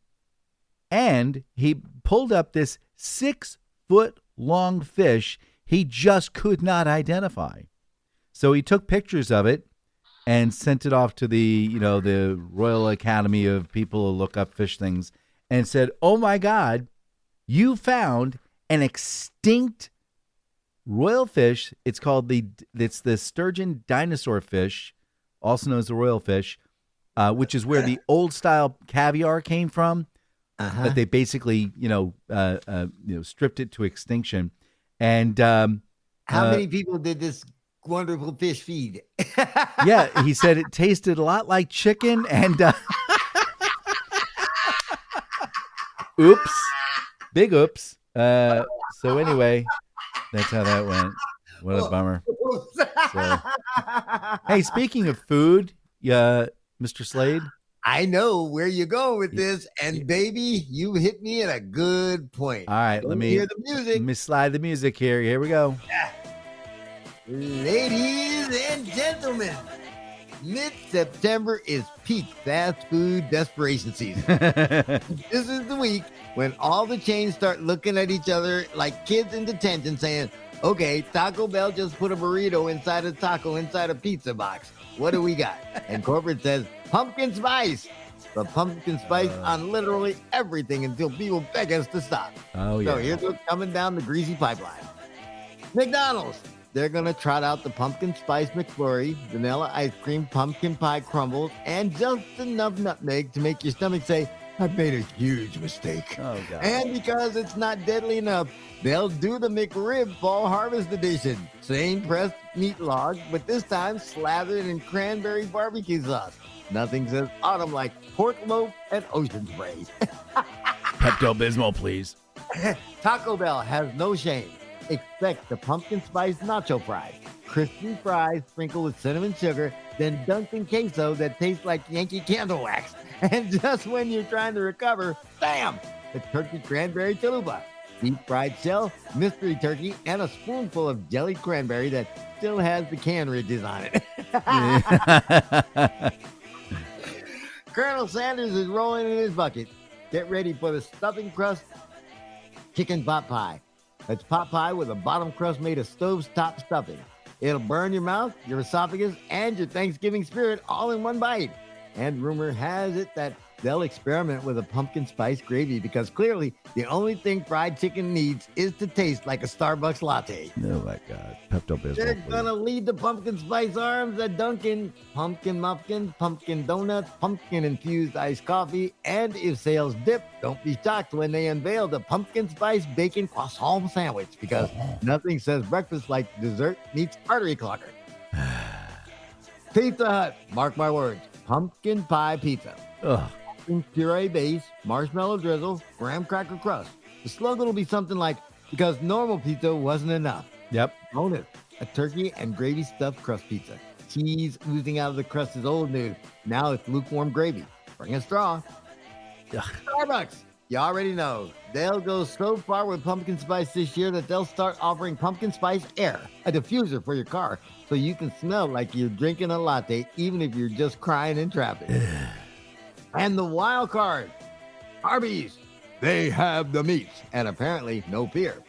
And he pulled up this 6-foot-long fish he just could not identify. So he took pictures of it and sent it off to the Royal Academy of people who look up fish things and said, "Oh my God, you found an extinct royal fish. It's the sturgeon dinosaur fish, also known as the royal fish, which is where the old style caviar came from. That they basically, stripped it to extinction. And
how many people did this wonderful fish feed?
Yeah, he said it tasted a lot like chicken and oops, big oops. So anyway, that's how that went. What a bummer. So, hey, speaking of food, Mr. Slade.
I know where you're going with this, and baby, you hit me at a good point.
All right, let me
hear the music.
Let me slide the music here. Here we go.
Ladies and gentlemen, mid-September is peak fast food desperation season. This is the week when all the chains start looking at each other like kids in detention saying, okay, Taco Bell just put a burrito inside a taco inside a pizza box. What do we got? And corporate says, pumpkin spice. The pumpkin spice on literally everything until people beg us to stop.
Oh, yeah.
So here's what's coming down the greasy pipeline. McDonald's. They're going to trot out the pumpkin spice McFlurry, vanilla ice cream, pumpkin pie crumbles, and just enough nutmeg to make your stomach say, I've made a huge mistake.
Oh, God.
And because it's not deadly enough, they'll do the McRib Fall Harvest Edition. Same pressed meat log, but this time slathered in cranberry barbecue sauce. Nothing says autumn like pork loaf and ocean spray.
Pepto-Bismol, please.
Taco Bell has no shame. Expect the pumpkin spice nacho fries. Crispy fries sprinkled with cinnamon sugar, then dunked in queso that tastes like Yankee candle wax. And just when you're trying to recover, bam! The turkey cranberry chalupa. Deep fried shell, mystery turkey, and a spoonful of jellied cranberry that still has the can ridges on it. Colonel Sanders is rolling in his bucket. Get ready for the stuffing crust chicken pot pie. That's pot pie with a bottom crust made of stovetop stuffing. It'll burn your mouth, your esophagus, and your Thanksgiving spirit all in one bite. And rumor has it that they'll experiment with a pumpkin spice gravy because clearly the only thing fried chicken needs is to taste like a Starbucks latte.
Oh, my God. Pepto-Bismol,
They're
please.
going to lead the pumpkin spice arms at Dunkin', pumpkin muffins, pumpkin donuts, pumpkin-infused iced coffee, and if sales dip, don't be shocked when they unveil the pumpkin spice bacon croissant sandwich because nothing says breakfast like dessert meets artery clogger. Pizza Hut, mark my words, pumpkin pie pizza.
Ugh.
Puree base, marshmallow drizzle, graham cracker crust. The slogan will be something like, because normal pizza wasn't enough.
Yep.
Bonus, a turkey and gravy stuffed crust pizza. Cheese oozing out of the crust is old news. Now it's lukewarm gravy. Bring a straw.
Ugh.
Starbucks, you already know. They'll go so far with pumpkin spice this year that they'll start offering pumpkin spice air, a diffuser for your car, so you can smell like you're drinking a latte even if you're just crying in traffic. And the wild card, Arby's. They have the meats, and apparently no fear.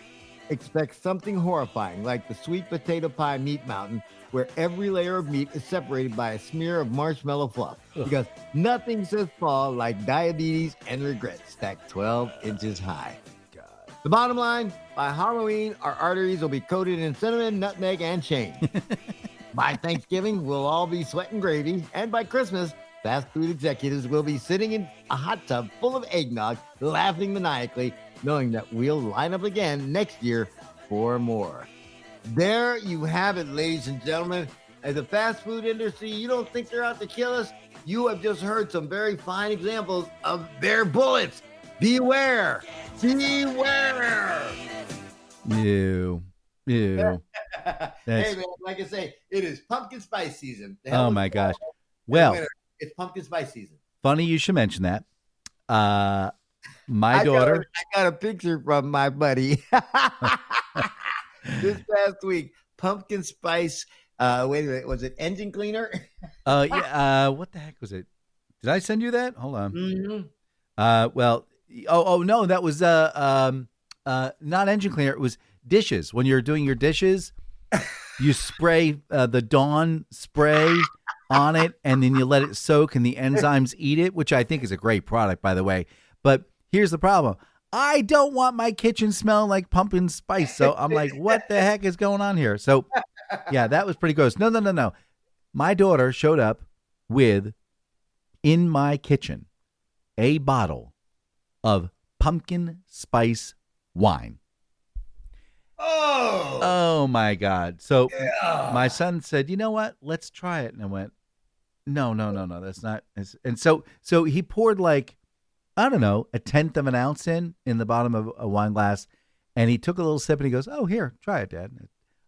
expect something horrifying like the sweet potato pie meat mountain, where every layer of meat is separated by a smear of marshmallow fluff. Because nothing says fall like diabetes and regret stacked 12 inches high. The bottom line, by Halloween, our arteries will be coated in cinnamon, nutmeg, and shame. By Thanksgiving, we'll all be sweating gravy. And by Christmas, fast food executives will be sitting in a hot tub full of eggnog, laughing maniacally, knowing that we'll line up again next year for more. There you have it, ladies and gentlemen. As a fast food industry, you don't think they're out to kill us? You have just heard some very fine examples of their bullets. Beware! Beware!
Ew.
Hey, man, like I say, it is pumpkin spice season.
Oh, my gosh. Well,
it's pumpkin spice season.
Funny you should mention that. My daughter.
I got a picture from my buddy this past week. Pumpkin spice. Wait a minute. Was it engine cleaner?
Yeah. What the heck was it? Did I send you that? Hold on.
Mm-hmm.
Well. Oh no, that was not engine cleaner. It was dishes. When you're doing your dishes, you spray the Dawn spray on it, and then you let it soak, and the enzymes eat it, which I think is a great product, by the way. But here's the problem. I don't want my kitchen smelling like pumpkin spice. So I'm like, what the heck is going on here? So, yeah, that was pretty gross. No. My daughter showed up with, in my kitchen, a bottle of pumpkin spice wine. Oh my God. So my son said, you know what? Let's try it. And I went, no. That's not. And so he poured like, I don't know, 1/10 of an ounce in the bottom of a wine glass. And he took a little sip and he goes, oh, here, try it, Dad.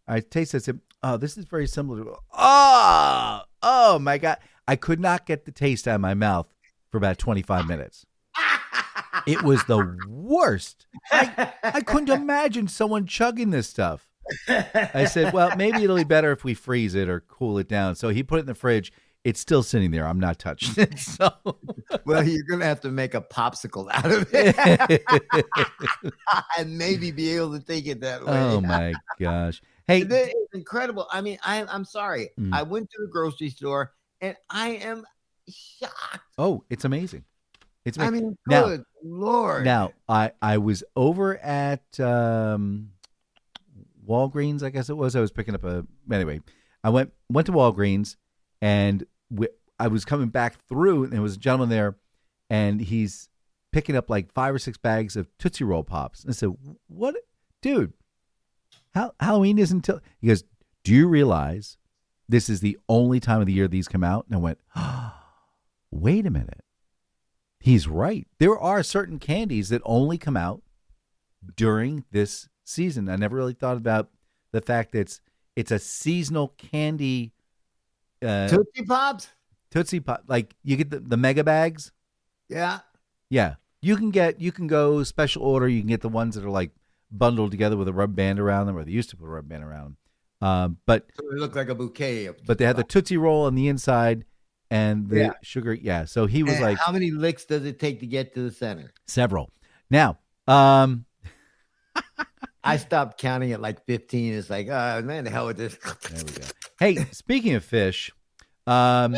I tasted it. I said, oh, this is very similar to, oh my God. I could not get the taste out of my mouth for about 25 minutes. It was the worst. I couldn't imagine someone chugging this stuff. I said, well, maybe it'll be better if we freeze it or cool it down. So he put it in the fridge. It's still sitting there. I'm not touching it. So,
well, you're going to have to make a popsicle out of it and maybe be able to take it that way.
Oh, my gosh. Hey,
it's incredible. I mean, I'm sorry. I went to the grocery store and I am shocked.
Oh, it's amazing. It's amazing.
I mean, good Lord.
Now, I was over at Walgreens, I guess it was. I was picking up anyway, I went to Walgreens and I was coming back through and there was a gentleman there and he's picking up like 5 or 6 bags of Tootsie Roll Pops. And I said, what, dude, Halloween isn't until, he goes, do you realize this is the only time of the year these come out? And I went, wait a minute. He's right. There are certain candies that only come out during this season. I never really thought about the fact that it's a seasonal candy.
Tootsie Pops?
Tootsie Pop. Like you get the mega bags.
Yeah.
Yeah. You can go special order. You can get the ones that are like bundled together with a rubber band around them, or they used to put a rubber band around them. But
so they look like a bouquet.
But they had the Tootsie Roll on the inside. And the sugar, yeah. So he was like,
how many licks does it take to get to the center?
Several. Now,
I stopped counting at like 15. It's like, oh, man, the hell with this.
There we go. Hey, speaking of fish, there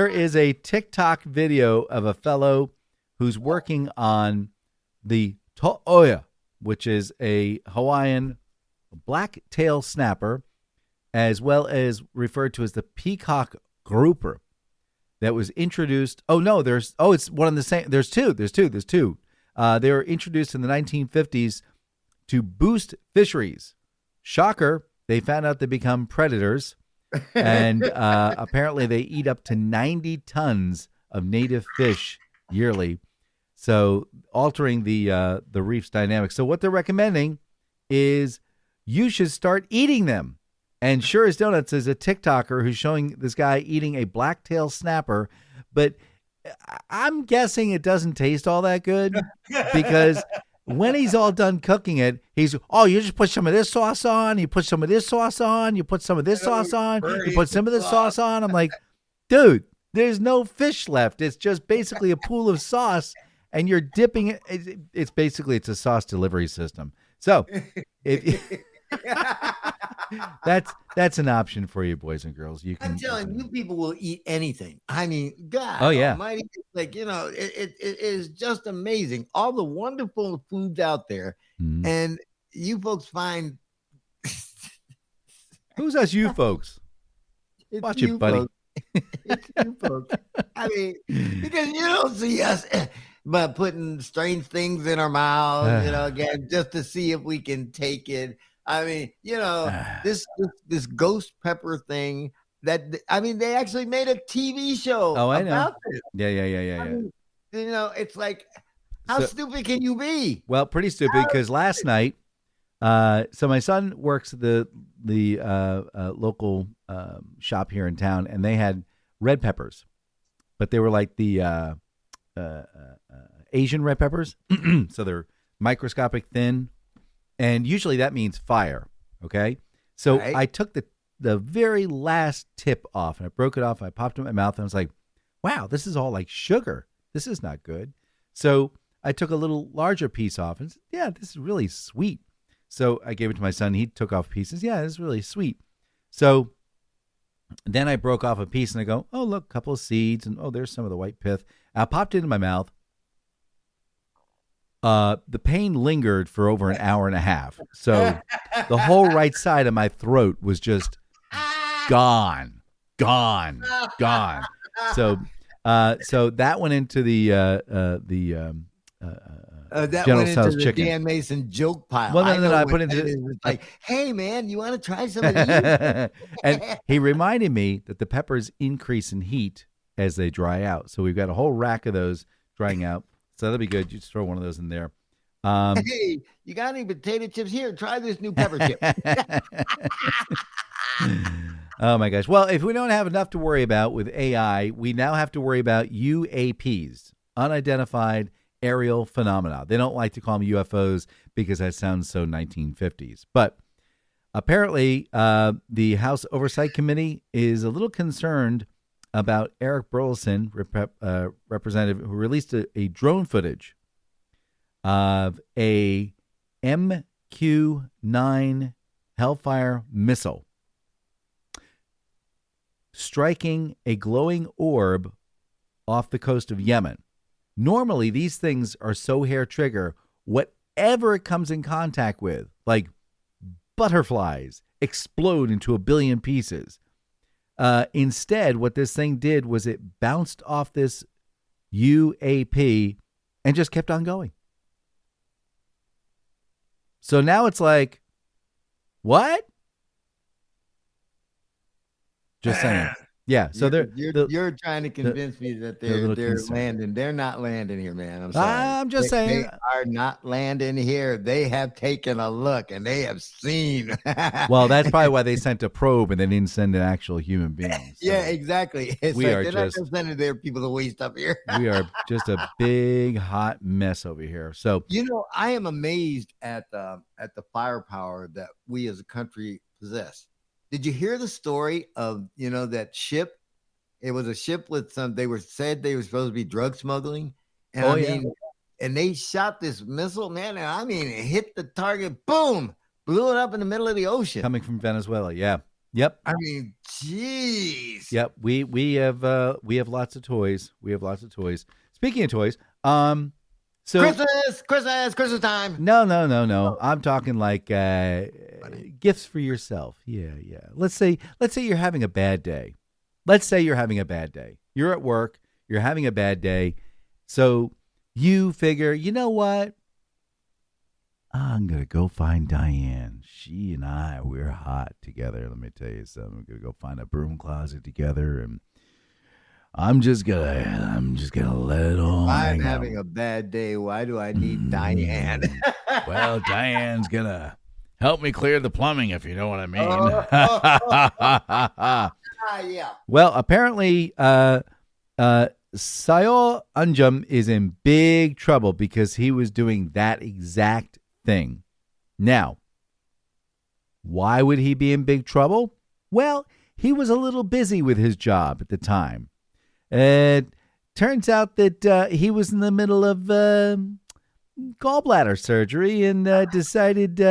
is a TikTok video of a fellow who's working on the to'oia, which is a Hawaiian black-tail snapper, as well as referred to as the peacock grouper, that was introduced. Oh no, it's one of the same. There's two. They were introduced in the 1950s to boost fisheries. Shocker! They found out they become predators, and apparently they eat up to 90 tons of native fish yearly, so altering the reef's dynamics. So what they're recommending is you should start eating them. And Sure as Donuts is a TikToker who's showing this guy eating a blacktail snapper, but I'm guessing it doesn't taste all that good because when he's all done cooking it, you just put some of this sauce on, you put some of this sauce on, you put some of this sauce on, you put some of this sauce on. I'm like, dude, There's no fish left. It's just basically a pool of sauce, and you're dipping it. It's basically a sauce delivery system. So, if that's an option for you, boys and girls.
I'm telling you, people will eat anything. I mean, God Almighty, like it is just amazing. All the wonderful foods out there, and you folks find.
Who's us, you folks? Watch it, buddy.
Folks. It's you folks. I mean, because you don't see us but putting strange things in our mouths, again, just to see if we can take it. I mean, this ghost pepper thing they actually made a TV show about this.
Yeah.
I mean, it's like, how stupid can you be?
Well, pretty stupid, because last night, so my son works at the local shop here in town, and they had red peppers, but they were like the Asian red peppers. So they're microscopic thin, and usually that means fire. Okay. So I took the very last tip off, and I broke it off, and I popped it in my mouth, and I was like, wow, this is all like sugar. This is not good. So I took a little larger piece off, and said, yeah, this is really sweet. So I gave it to my son. He took off pieces. Yeah, it's really sweet. So then I broke off a piece, and I go, oh, look, a couple of seeds, and there's some of the white pith. I popped it in my mouth. The pain lingered for over an hour and a half. So the whole right side of my throat was just gone. So that went into the
that
General
went into
Tso's
the
chicken.
Dan Mason joke pile.
Well, no, I put it into
it's like, hey man, you want to try some of these?
And he reminded me that the peppers increase in heat as they dry out. So we've got a whole rack of those drying out. So that'll be good. You just throw one of those in there.
Hey, you got any potato chips? Here, try this new pepper chip.
Oh my gosh. Well, if we don't have enough to worry about with AI, we now have to worry about UAPs, unidentified aerial phenomena. They don't like to call them UFOs because that sounds so 1950s. But apparently, the House Oversight Committee is a little concerned about Eric Burleson, representative, who released a drone footage of a MQ-9 Hellfire missile striking a glowing orb off the coast of Yemen. Normally, these things are so hair trigger, whatever it comes in contact with, like butterflies, explode into a billion pieces. Instead, what this thing did was it bounced off this UAP and just kept on going. So now it's like, what? Just saying. Yeah. So
you're trying to convince me that they're landing. They're not landing here, man. I'm sorry.
I'm just saying.
They are not landing here. They have taken a look and they have seen.
Well, that's probably why they sent a probe and they didn't send an actual human being. So
yeah, exactly. It's they're not just sending their people to waste up here.
We are just a big hot mess over here. So
I am amazed at the firepower that we as a country possess. Did you hear the story of, that ship? It was a ship with they were supposed to be drug smuggling. And and they shot this missile, man. And it hit the target, boom, blew it up in the middle of the ocean.
Coming from Venezuela. Yeah. Yep.
Jeez.
Yep. We have lots of toys. Speaking of toys, so
Christmas time.
No. I'm talking like gifts for yourself. Yeah. Let's say you're having a bad day. You're at work. You're having a bad day. So you figure, you know what? I'm going to go find Diane. She and we're hot together. Let me tell you something. I'm going to go find a broom closet together, and I'm just gonna let it all.
I'm having a bad day. Why do I need Diane?
Well, Diane's gonna help me clear the plumbing, if you know what I mean.
Yeah.
Well, apparently, Sayol Anjum is in big trouble because he was doing that exact thing. Now, why would he be in big trouble? Well, he was a little busy with his job at the time. Turns out that he was in the middle of gallbladder surgery and decided,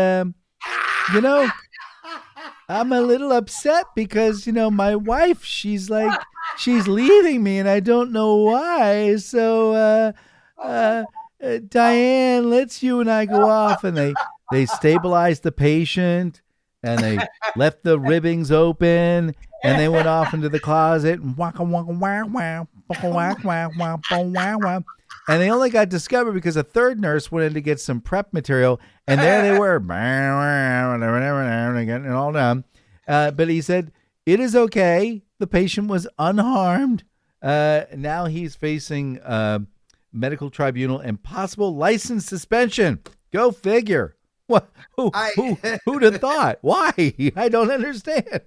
I'm a little upset because, my wife, she's leaving me and I don't know why. So, Diane, let's you and I go off. And they stabilized the patient and they left the ribbings open and they went off into the closet and and they only got discovered because a third nurse went in to get some prep material, and there they were, getting it all done. But he said, it is okay. The patient was unharmed. Now he's facing medical tribunal and possible license suspension. Go figure. What? Who'd have thought? Why? I don't understand.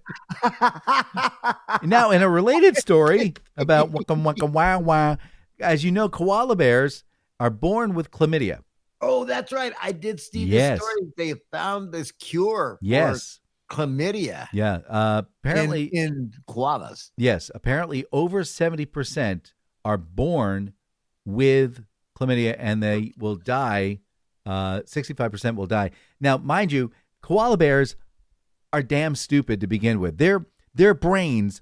Now, in a related story about waka waka wow wow, as you know, koala bears are born with chlamydia.
Oh, that's right. I did see
Yes.
this story. They found this cure
Yes.
for chlamydia.
Yeah. Apparently,
in koalas.
yes. Apparently, over 70% are born with chlamydia, and they will die. 65% will die. Now, mind you, koala bears are damn stupid to begin with. Their brains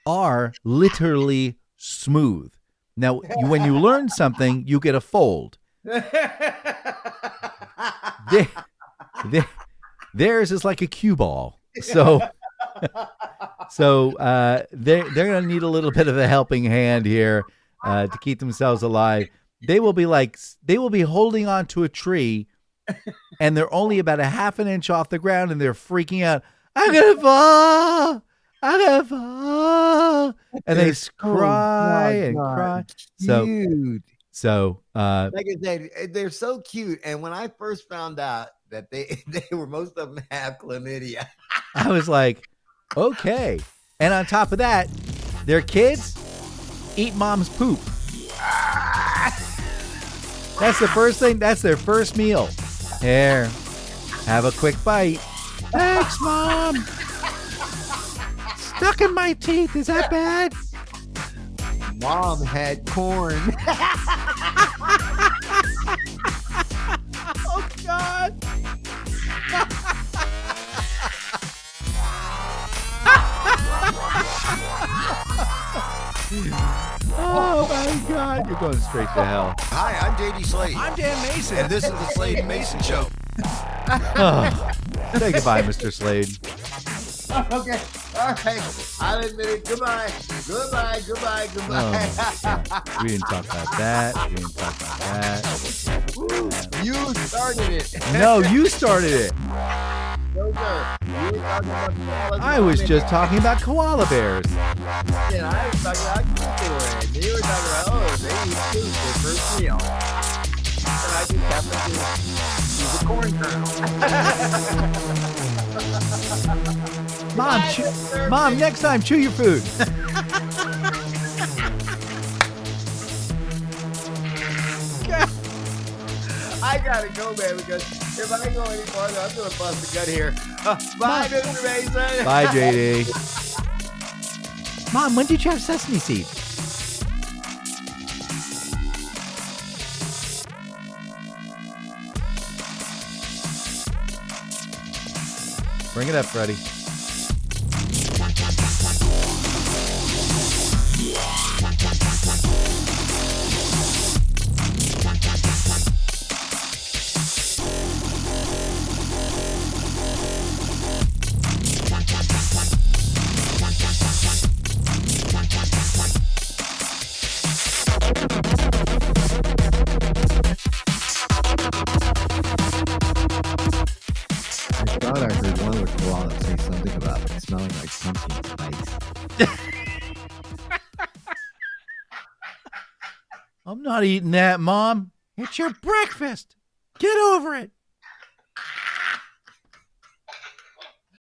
are literally smooth. Now, when you learn something, you get a fold. Theirs is like a cue ball. So they're going to need a little bit of a helping hand here to keep themselves alive. They will be holding on to a tree, and they're only about a half an inch off the ground, and they're freaking out. I'm going to fall. I'm going to fall. And they cry and cry. So,
Like I said, they're so cute. And when I first found out that they were, most of them have chlamydia.
I was like, okay. And on top of that, their kids eat mom's poop. That's the first thing. That's their first meal. Here, have a quick bite. Thanks, Mom. Stuck in my teeth. Is that bad?
Mom had corn.
Oh, God. Oh, my God. You're going straight to hell.
Hi, I'm JD Slade.
I'm Dan Mason.
And this is the Slade and Mayson Show.
Oh, say goodbye, Mr. Slade.
Okay. All right. I'll admit it. Goodbye. Goodbye. Goodbye. Goodbye.
Oh, we didn't talk about that. We didn't talk about that.
You started it.
No, you started it.
No, sir. You were talking about koalas.
I was just talking about koala bears.
And I was talking about cute they were. And you were talking about, they eat food their first meal. And I just happened to use a corn kernel.
Mom, next time, chew your food.
I gotta go, man, because if I go any farther, I'm gonna bust a gut here. Bye, Mr. Mason.
Bye, JD. Mom, when did you have sesame seeds? Bring it up, Freddie.
I thought I heard one of the koalas say something about it smelling like pumpkin spice.
I'm not eating that, Mom. It's your breakfast. Get over it.